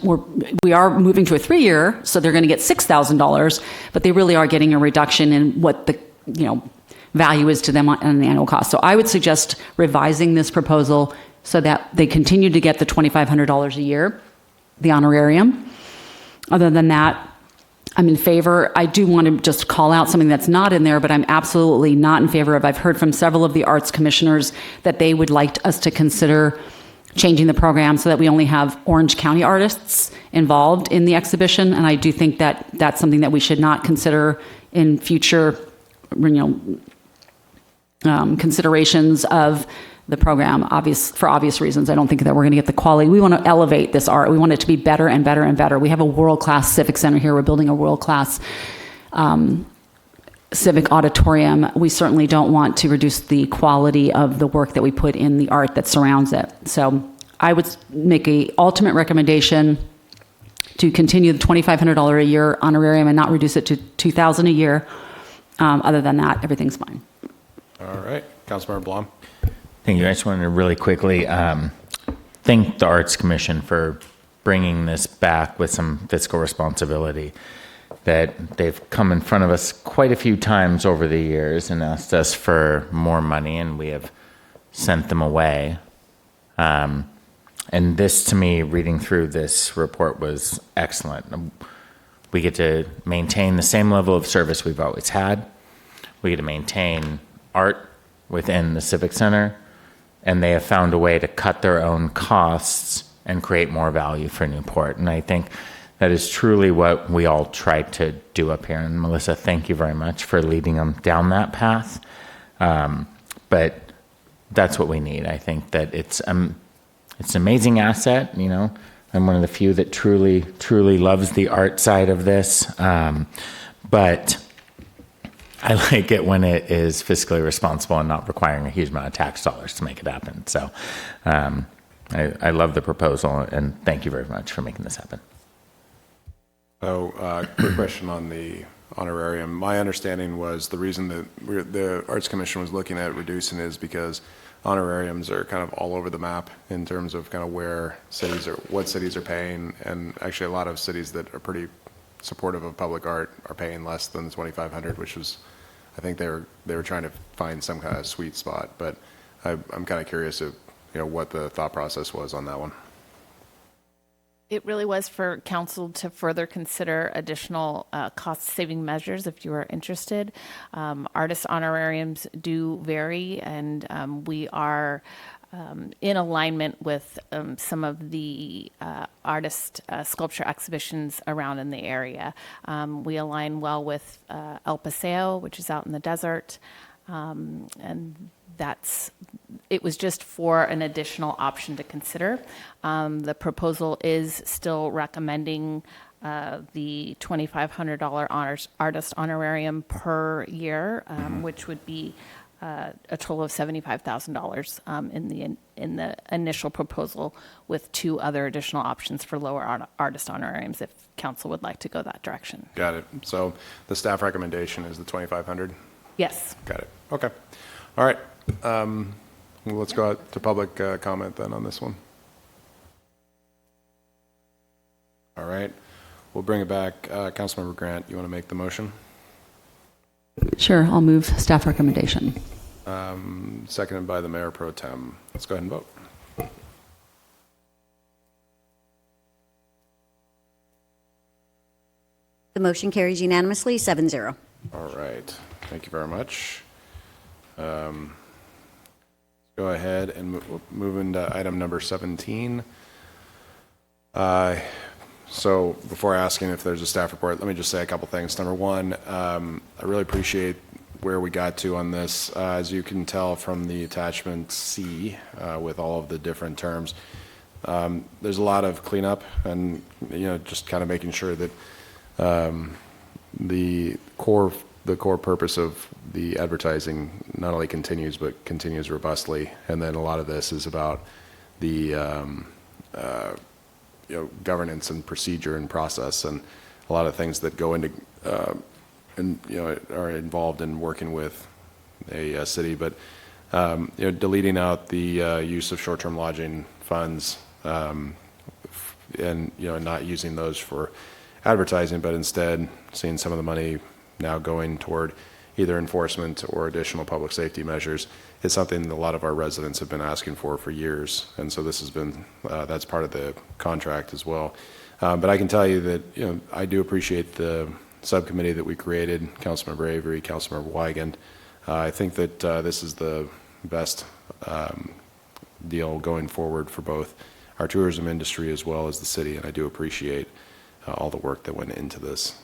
we are moving to a 3-year, so they're going to get $6,000, but they really are getting a reduction in what the, value is to them on an annual cost. So I would suggest revising this proposal so that they continue to get the $2,500 a year, the honorarium. Other than that, I'm in favor. I do want to just call out something that's not in there, but I'm absolutely not in favor of. I've heard from several of the arts commissioners that they would like us to consider changing the program so that we only have Orange County artists involved in the exhibition. And I do think that that's something that we should not consider in future, considerations of the program, for obvious reasons. I don't think that we're going to get the quality. We want to elevate this art. We want it to be better and better and better. We have a world-class civic center here. We're building a world-class civic auditorium. We certainly don't want to reduce the quality of the work that we put in the art that surrounds it. So I would make a ultimate recommendation to continue the $2,500 a year honorarium and not reduce it to $2,000 a year. Other than that, everything's fine. All right. Councilmember Blum. Thank you. I just wanted to really quickly thank the Arts Commission for bringing this back with some fiscal responsibility. That they've come in front of us quite a few times over the years and asked us for more money, and we have sent them away. And this, to me, reading through this report, was excellent. We get to maintain the same level of service we've always had. We get to maintain art within the Civic Center, and they have found a way to cut their own costs and create more value for Newport. And I think that is truly what we all try to do up here. And Melissa, thank you very much for leading them down that path. But that's what we need. I think that it's an amazing asset. You know, I'm one of the few that truly loves the art side of this. But I like it when it is fiscally responsible and not requiring a huge amount of tax dollars to make it happen. So I love the proposal, and thank you very much for making this happen. So, quick question on the honorarium. My understanding was the reason that the Arts Commission was looking at reducing it is because honorariums are kind of all over the map in terms of kind of what cities are paying, and actually a lot of cities that are pretty supportive of public art are paying less than the $2,500, which was, I think they were trying to find some kind of sweet spot. But I'm kind of curious of what the thought process was on that one. It really was for council to further consider additional cost-saving measures if you are interested. Artist honorariums do vary, and we are in alignment with some of the artist sculpture exhibitions around in the area. We align well with El Paseo, which is out in the desert, and it was just for an additional option to consider. The proposal is still recommending the $2,500 artist honorarium per year, which would be a total of $75,000 in the initial proposal, with 2 other additional options for lower artist honorariums if council would like to go that direction. Got it. So the staff recommendation is the $2,500? Yes. Got it. Okay. All right. Well, let's go out to public comment then on this one. All right. We'll bring it back. Councilmember Grant, you want to make the motion? Sure, I'll move staff recommendation. Seconded by the Mayor Pro Tem. Let's go ahead and vote. The motion carries unanimously, 7-0. All right. Thank you very much. Go ahead and move into item number 17. So before asking if there's a staff report, let me just say a couple things. Number one, I really appreciate where we got to on this. As you can tell from the attachment C with all of the different terms, there's a lot of cleanup and just kind of making sure that the core purpose of the advertising not only continues but continues robustly. And then a lot of this is about the governance and procedure and process, and a lot of things that go into and are involved in working with a city. But deleting out the use of short-term lodging funds and not using those for advertising, but instead seeing some of the money now going toward either enforcement or additional public safety measures is something that a lot of our residents have been asking for years. And so this has been, that's part of the contract as well. But I can tell you that, I do appreciate the subcommittee that we created, Councilmember Avery, Councilmember Wigand. I think that this is the best deal going forward for both our tourism industry as well as the city. And I do appreciate all the work that went into this.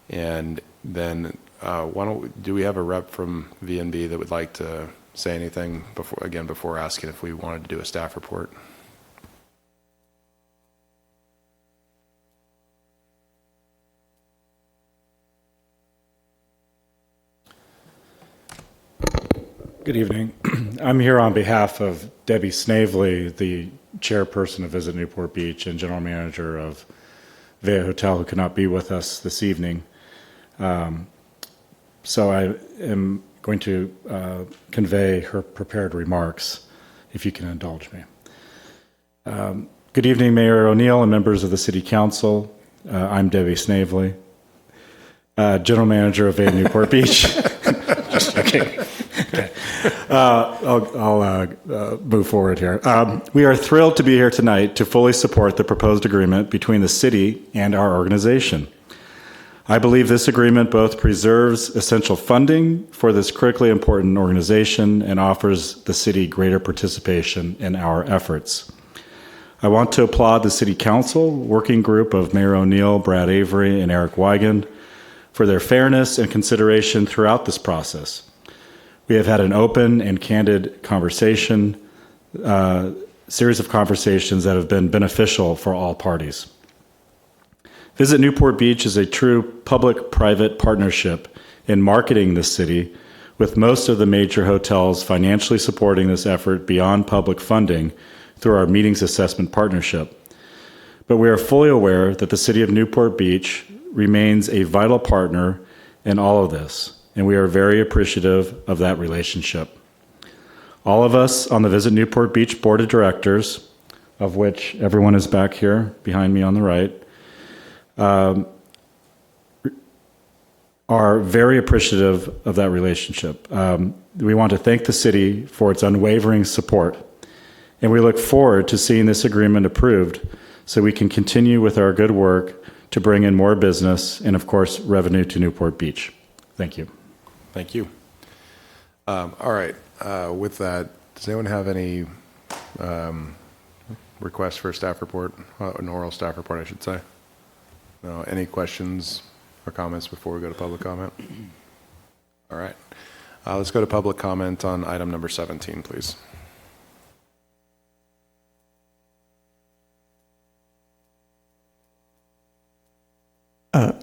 And then do we have a rep from VNB that would like to say anything before asking if we wanted to do a staff report? Good evening. I'm here on behalf of Debbie Snavely, the chairperson of Visit Newport Beach and general manager of Vea Hotel, who cannot be with us this evening. So I am going to convey her prepared remarks, if you can indulge me. Good evening, Mayor O'Neill and members of the City Council. I'm Debbie Snavely, General Manager of Vea Newport Beach. Just joking. Okay. I'll move forward here. We are thrilled to be here tonight to fully support the proposed agreement between the city and our organization. I believe this agreement both preserves essential funding for this critically important organization and offers the city greater participation in our efforts. I want to applaud the City Council working group of Mayor O'Neill, Brad Avery, and Eric Weigand for their fairness and consideration throughout this process. We have had an open and candid conversation, series of conversations that have been beneficial for all parties. Visit Newport Beach is a true public-private partnership in marketing the city, with most of the major hotels financially supporting this effort beyond public funding through our meetings assessment partnership. But we are fully aware that the city of Newport Beach remains a vital partner in all of this, and we are very appreciative of that relationship. All of us on the Visit Newport Beach Board of Directors, of which everyone is back here behind me on the right, are very appreciative of that relationship. We want to thank the city for its unwavering support, and we look forward to seeing this agreement approved so we can continue with our good work to bring in more business and, of course, revenue to Newport Beach. Thank you. Thank you. All right. With that, does anyone have any requests for a staff report, an oral staff report, I should say? No. Any questions or comments before we go to public comment? All right. Let's go to public comment on item number 17, please.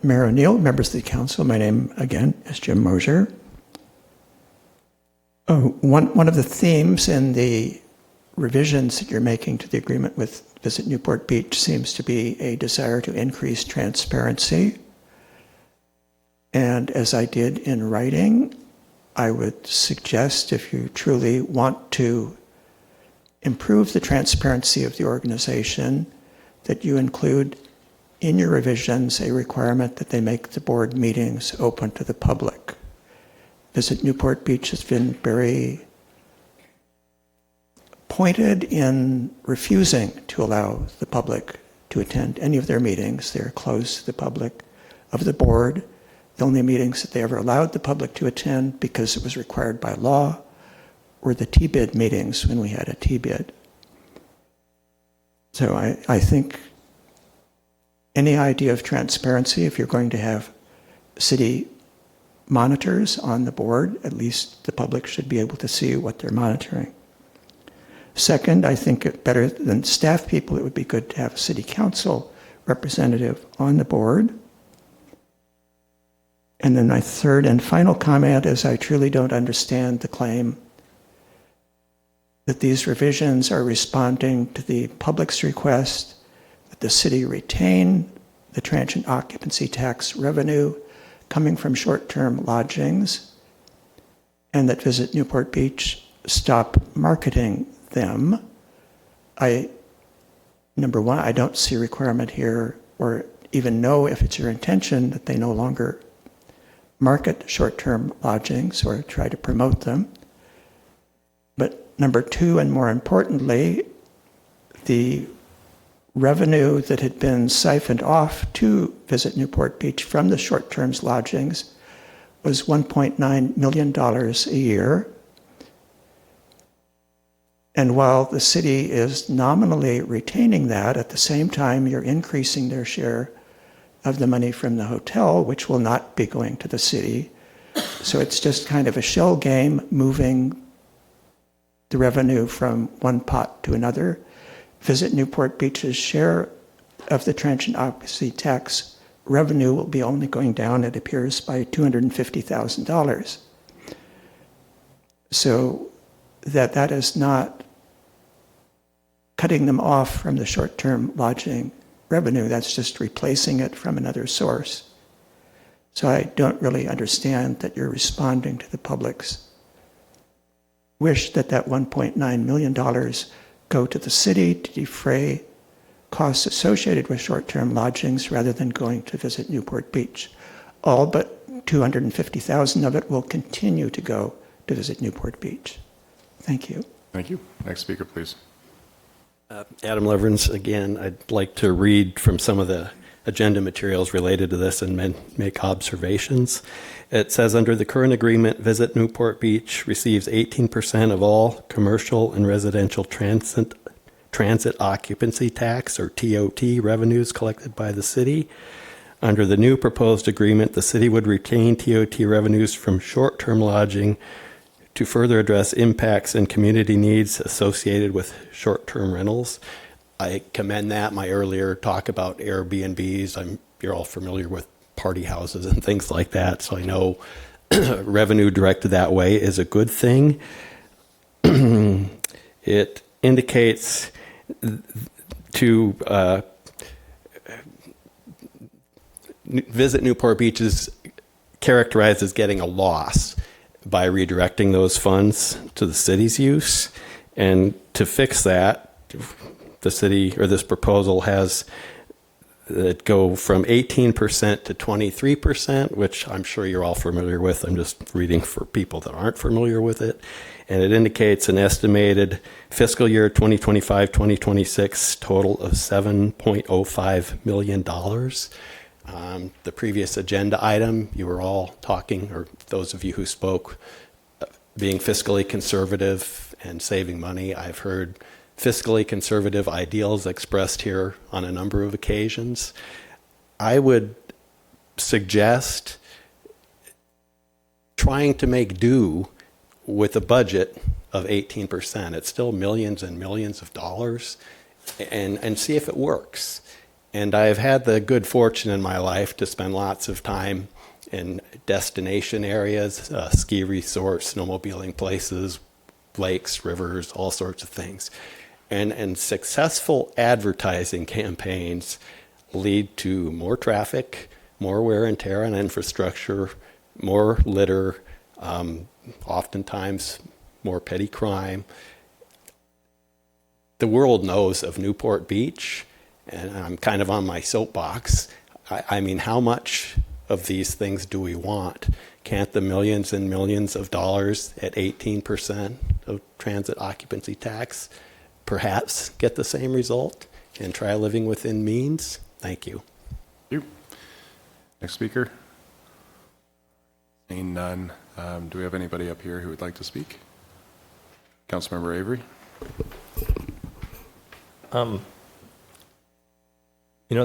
Mayor O'Neill, members of the council, my name again is Jim Mosier. One of the themes in the revisions that you're making to the agreement with Visit Newport Beach seems to be a desire to increase transparency. And as I did in writing, I would suggest, if you truly want to improve the transparency of the organization, that you include in your revisions a requirement that they make the board meetings open to the public. Visit Newport Beach has been very pointed in refusing to allow the public to attend any of their meetings. They're closed to the public of the board. The only meetings that they ever allowed the public to attend, because it was required by law, were the T-bid meetings when we had a T-bid. So I think any idea of transparency, if you're going to have city monitors on the board, at least the public should be able to see what they're monitoring. Second, I think better than staff people, it would be good to have a city council representative on the board. And then my third and final comment is I truly don't understand the claim that these revisions are responding to the public's request that the city retain the transient occupancy tax revenue coming from short-term lodgings, and that Visit Newport Beach stop marketing them. Number one, I don't see a requirement here or even know if it's your intention that they no longer market short-term lodgings or try to promote them. But number two, and more importantly, the revenue that had been siphoned off to Visit Newport Beach from the short-term lodgings was $1.9 million a year. And while the city is nominally retaining that, at the same time you're increasing their share of the money from the hotel, which will not be going to the city. So it's just kind of a shell game, moving the revenue from one pot to another. Visit Newport Beach's share of the transient occupancy tax revenue will be only going down, it appears, by $250,000. So that is not cutting them off from the short-term lodging revenue, that's just replacing it from another source. So I don't really understand that you're responding to the public's wish that that $1.9 million go to the city to defray costs associated with short-term lodgings rather than going to Visit Newport Beach. All but $250,000 of it will continue to go to Visit Newport Beach. Thank you. Thank you. Next speaker, please. Adam Leverins, again, I'd like to read from some of the agenda materials related to this and make observations. It says, under the current agreement, Visit Newport Beach receives 18% of all commercial and residential transit occupancy tax, or TOT, revenues collected by the city. Under the new proposed agreement, the city would retain TOT revenues from short-term lodging to further address impacts and community needs associated with short-term rentals. I commend that. My earlier talk about Airbnbs, you're all familiar with party houses and things like that, so I know revenue directed that way is a good thing. It indicates to Visit Newport Beach is characterized as getting a loss by redirecting those funds to the city's use. And to fix that, the city, or this proposal, has it go from 18% to 23%, which I'm sure you're all familiar with. I'm just reading for people that aren't familiar with it. And it indicates an estimated fiscal year 2025-2026 total of $7.05 million. The previous agenda item, you were all talking, or those of you who spoke, being fiscally conservative and saving money. I've heard fiscally conservative ideals expressed here on a number of occasions. I would suggest trying to make do with a budget of 18%. It's still millions and millions of dollars, and see if it works. And I've had the good fortune in my life to spend lots of time in destination areas, ski resorts, snowmobiling places, lakes, rivers, all sorts of things. And successful advertising campaigns lead to more traffic, more wear and tear on infrastructure, more litter, oftentimes more petty crime. The world knows of Newport Beach, and I'm kind of on my soapbox. I mean, how much of these things do we want? Can't the millions and millions of dollars at 18% of transit occupancy tax perhaps get the same result and try living within means? Thank you. Thank you. Next speaker. Seeing none. Do we have anybody up here who would like to speak? Councilmember Avery.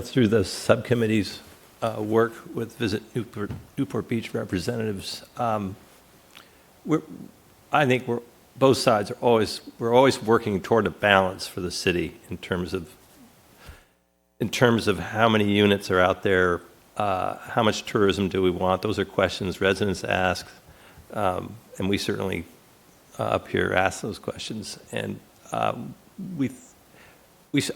Through the subcommittee's work with Visit Newport Beach representatives, I think both sides we're always working toward a balance for the city in terms of how many units are out there, how much tourism do we want. Those are questions residents ask, and we certainly up here ask those questions. And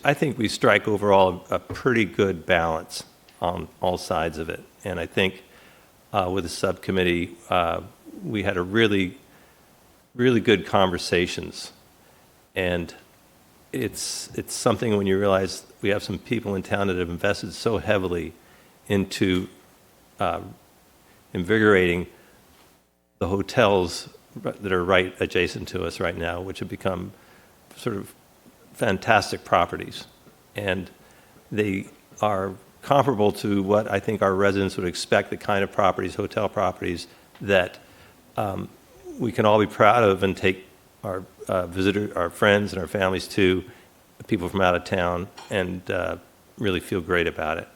I think we strike overall a pretty good balance on all sides of it. And I think with the subcommittee, we had a really good conversations. And it's something when you realize we have some people in town that have invested so heavily into invigorating the hotels that are right adjacent to us right now, which have become sort of fantastic properties. And they are comparable to what I think our residents would expect, the kind of properties, hotel properties, that we can all be proud of and take our our friends and our families to, people from out of town, and really feel great about it.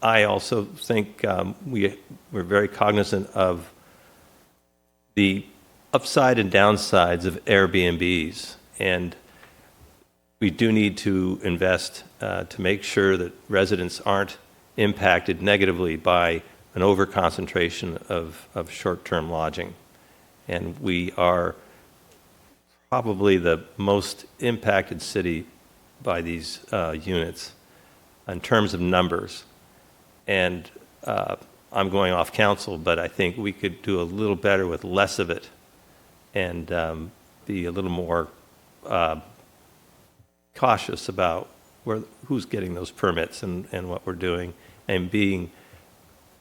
I also think we're very cognizant of the upside and downsides of Airbnbs, and we do need to invest to make sure that residents aren't impacted negatively by an overconcentration of short-term lodging. And we are probably the most impacted city by these units in terms of numbers. And I'm going off council, but I think we could do a little better with less of it and be a little more cautious about who's getting those permits and what we're doing, and being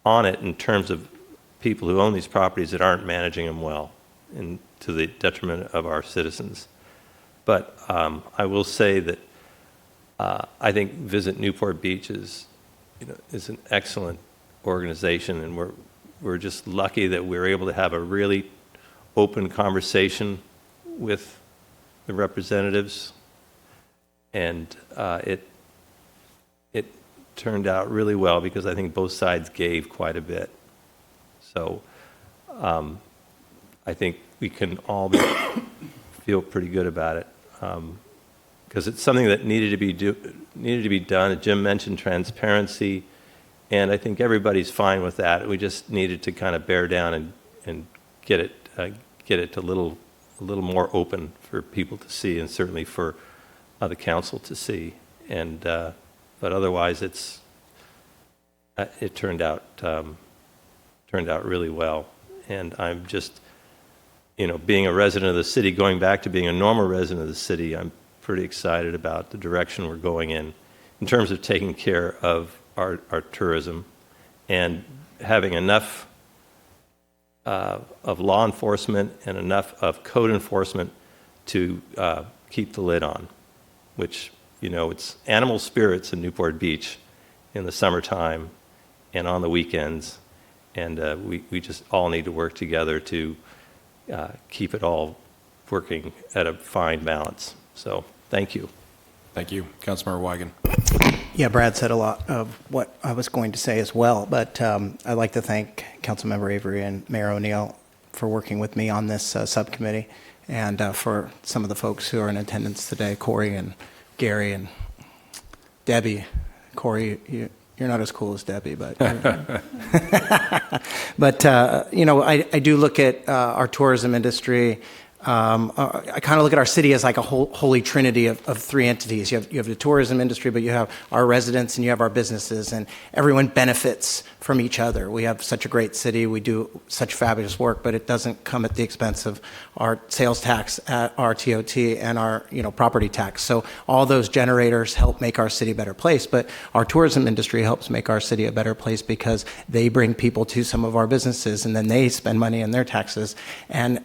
on it in terms of people who own these properties that aren't managing them well, and to the detriment of our citizens. But I will say that I think Visit Newport Beach is an excellent organization, and we're just lucky that we're able to have a really open conversation with the representatives And it turned out really well because I think both sides gave quite a bit. So I think we can all feel pretty good about it because it's something that needed to be done. Jim mentioned transparency, and I think everybody's fine with that. We just needed to kind of bear down and get it a little more open for people to see, and certainly for the council to see. And but otherwise, it turned out really well. And I'm just, being a resident of the city, going back to being a normal resident of the city, I'm pretty excited about the direction we're going in terms of taking care of our tourism and having enough of law enforcement and enough of code enforcement to keep the lid on, which, it's animal spirits in Newport Beach in the summertime and on the weekends. And we just all need to work together to keep it all working at a fine balance. So thank you. Thank you. Councilmember Weigand. Yeah, Brad said a lot of what I was going to say as well, but I'd like to thank Councilmember Avery and Mayor O'Neill for working with me on this subcommittee, and for some of the folks who are in attendance today, Corey and Gary and Debbie. Corey, you're not as cool as Debbie, but but I do look at our tourism industry. I kind of look at our city as like a holy trinity of three entities. You have the tourism industry, but you have our residents and you have our businesses, and everyone benefits from each other. We have such a great city. We do such fabulous work, but it doesn't come at the expense of our sales tax, our TOT, and our property tax. So all those generators help make our city a better place, but our tourism industry helps make our city a better place because they bring people to some of our businesses, and then they spend money in their taxes, and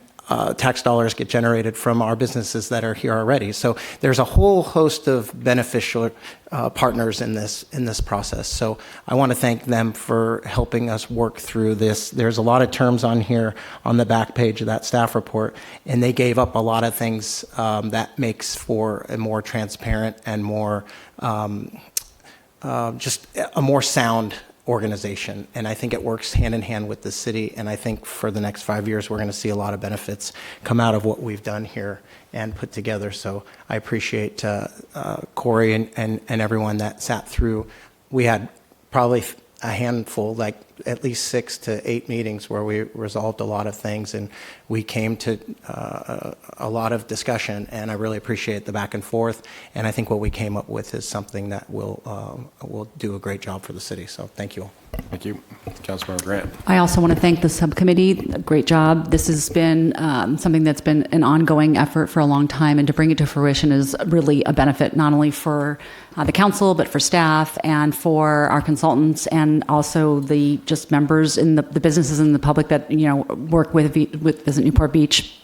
tax dollars get generated from our businesses that are here already. So there's a whole host of beneficial partners in this process. So I want to thank them for helping us work through this. There's a lot of terms on here on the back page of that staff report, and they gave up a lot of things that makes for a more transparent and more just a more sound organization. And I think it works hand in hand with the city. And I think for the next 5 years, we're going to see a lot of benefits come out of what we've done here and put together. So I appreciate Corey and everyone that sat through. We had probably a handful, like at least 6 to 8 meetings where we resolved a lot of things, and we came to a lot of discussion, and I really appreciate the back and forth, and I think what we came up with is something that will do a great job for the city. So thank you all. Thank you. Councilmember Grant. I also want to thank the subcommittee. Great job. This has been something that's been an ongoing effort for a long time, and to bring it to fruition is really a benefit not only for the council, but for staff and for our consultants, and also the just members in the businesses and the public that work with Visit Newport Beach.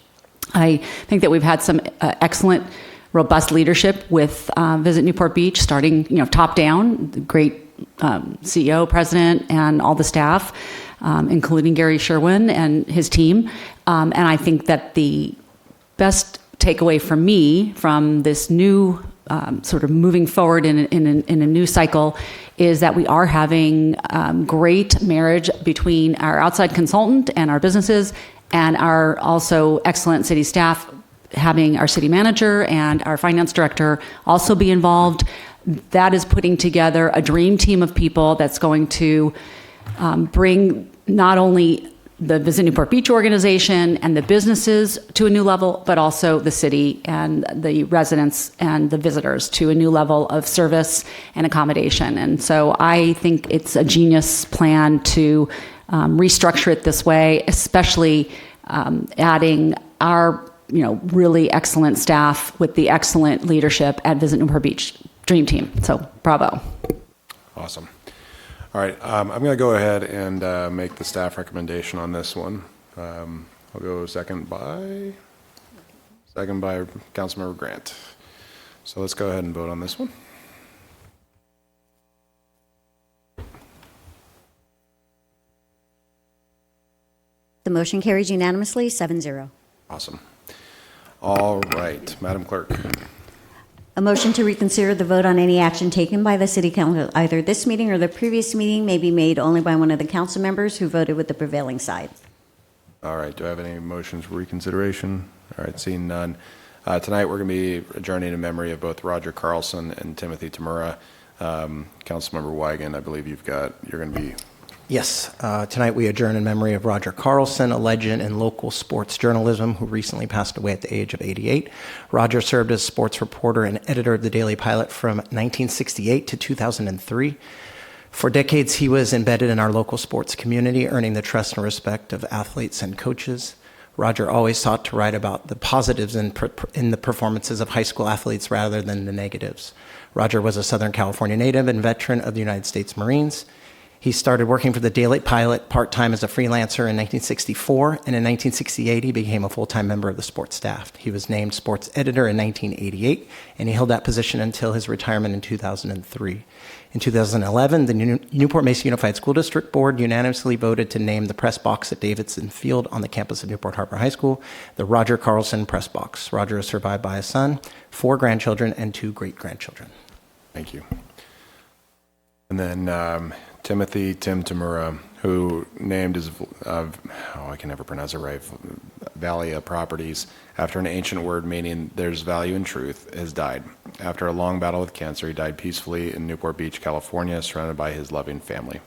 I think that we've had some excellent, robust leadership with Visit Newport Beach, starting top down. Great CEO, president, and all the staff, including Gary Sherwin and his team. And I think that the best takeaway for me from this new sort of moving forward in a new cycle is that we are having great marriage between our outside consultant and our businesses, and our also excellent city staff, having our city manager and our finance director also be involved. That is putting together a dream team of people that's going to bring not only the Visit Newport Beach organization and the businesses to a new level, but also the city and the residents and the visitors to a new level of service and accommodation. And so I think it's a genius plan to restructure it this way, especially adding our really excellent staff with the excellent leadership at Visit Newport Beach. Dream team. So bravo. Awesome. All right. I'm going to go ahead and make the staff recommendation on this one. I'll go second by Councilmember Grant. So let's go ahead and vote on this one. The motion carries unanimously, 7-0. Awesome. All right, Madam Clerk. A motion to reconsider the vote on any action taken by the City Council, either this meeting or the previous meeting, may be made only by one of the council members who voted with the prevailing side. All right, do I have any motions for reconsideration? All right, seeing none. Tonight, we're going to be adjourning in memory of both Roger Carlson and Timothy Tamura. Councilmember Weigand, I believe you're going to be... Yes, tonight we adjourn in memory of Roger Carlson, a legend in local sports journalism who recently passed away at the age of 88. Roger served as sports reporter and editor of the Daily Pilot from 1968 to 2003. For decades, he was embedded in our local sports community, earning the trust and respect of athletes and coaches. Roger always sought to write about the positives in the performances of high school athletes rather than the negatives. Roger was a Southern California native and veteran of the United States Marines. He started working for the Daily Pilot part-time as a freelancer in 1964, and in 1968 he became a full-time member of the sports staff. He was named sports editor in 1988, and he held that position until his retirement in 2003. In 2011, the Newport Mesa Unified School District Board unanimously voted to name the press box at Davidson Field on the campus of Newport Harbor High School the Roger Carlson Press Box. Roger is survived by a son, 4 grandchildren, and 2 great-grandchildren. Thank you. And then Tim Tamura, who named his, I can never pronounce it right, Valia Properties, after an ancient word meaning there's value in truth, has died. After a long battle with cancer, he died peacefully in Newport Beach, California, surrounded by his loving family.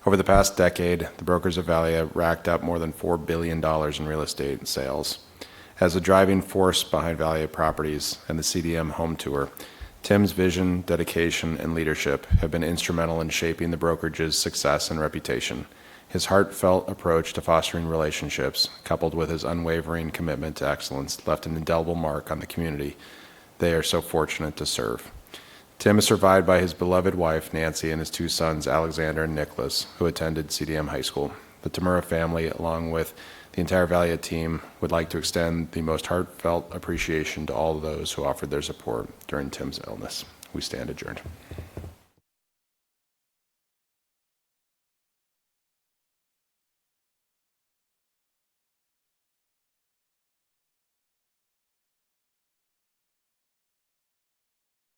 Over the past decade, the brokers of Valia racked up more than $4 billion in real estate sales. As a driving force behind Valia Properties and the CDM Home Tour, Tim's vision, dedication, and leadership have been instrumental in shaping the brokerage's success and reputation. His heartfelt approach to fostering relationships, coupled with his unwavering commitment to excellence, left an indelible mark on the community they are so fortunate to serve. Tim is survived by his beloved wife, Nancy, and his 2 sons, Alexander and Nicholas, who attended CDM High School. The Tamura family, along with the entire Valia team, would like to extend the most heartfelt appreciation to all of those who offered their support during Tim's illness. We stand adjourned.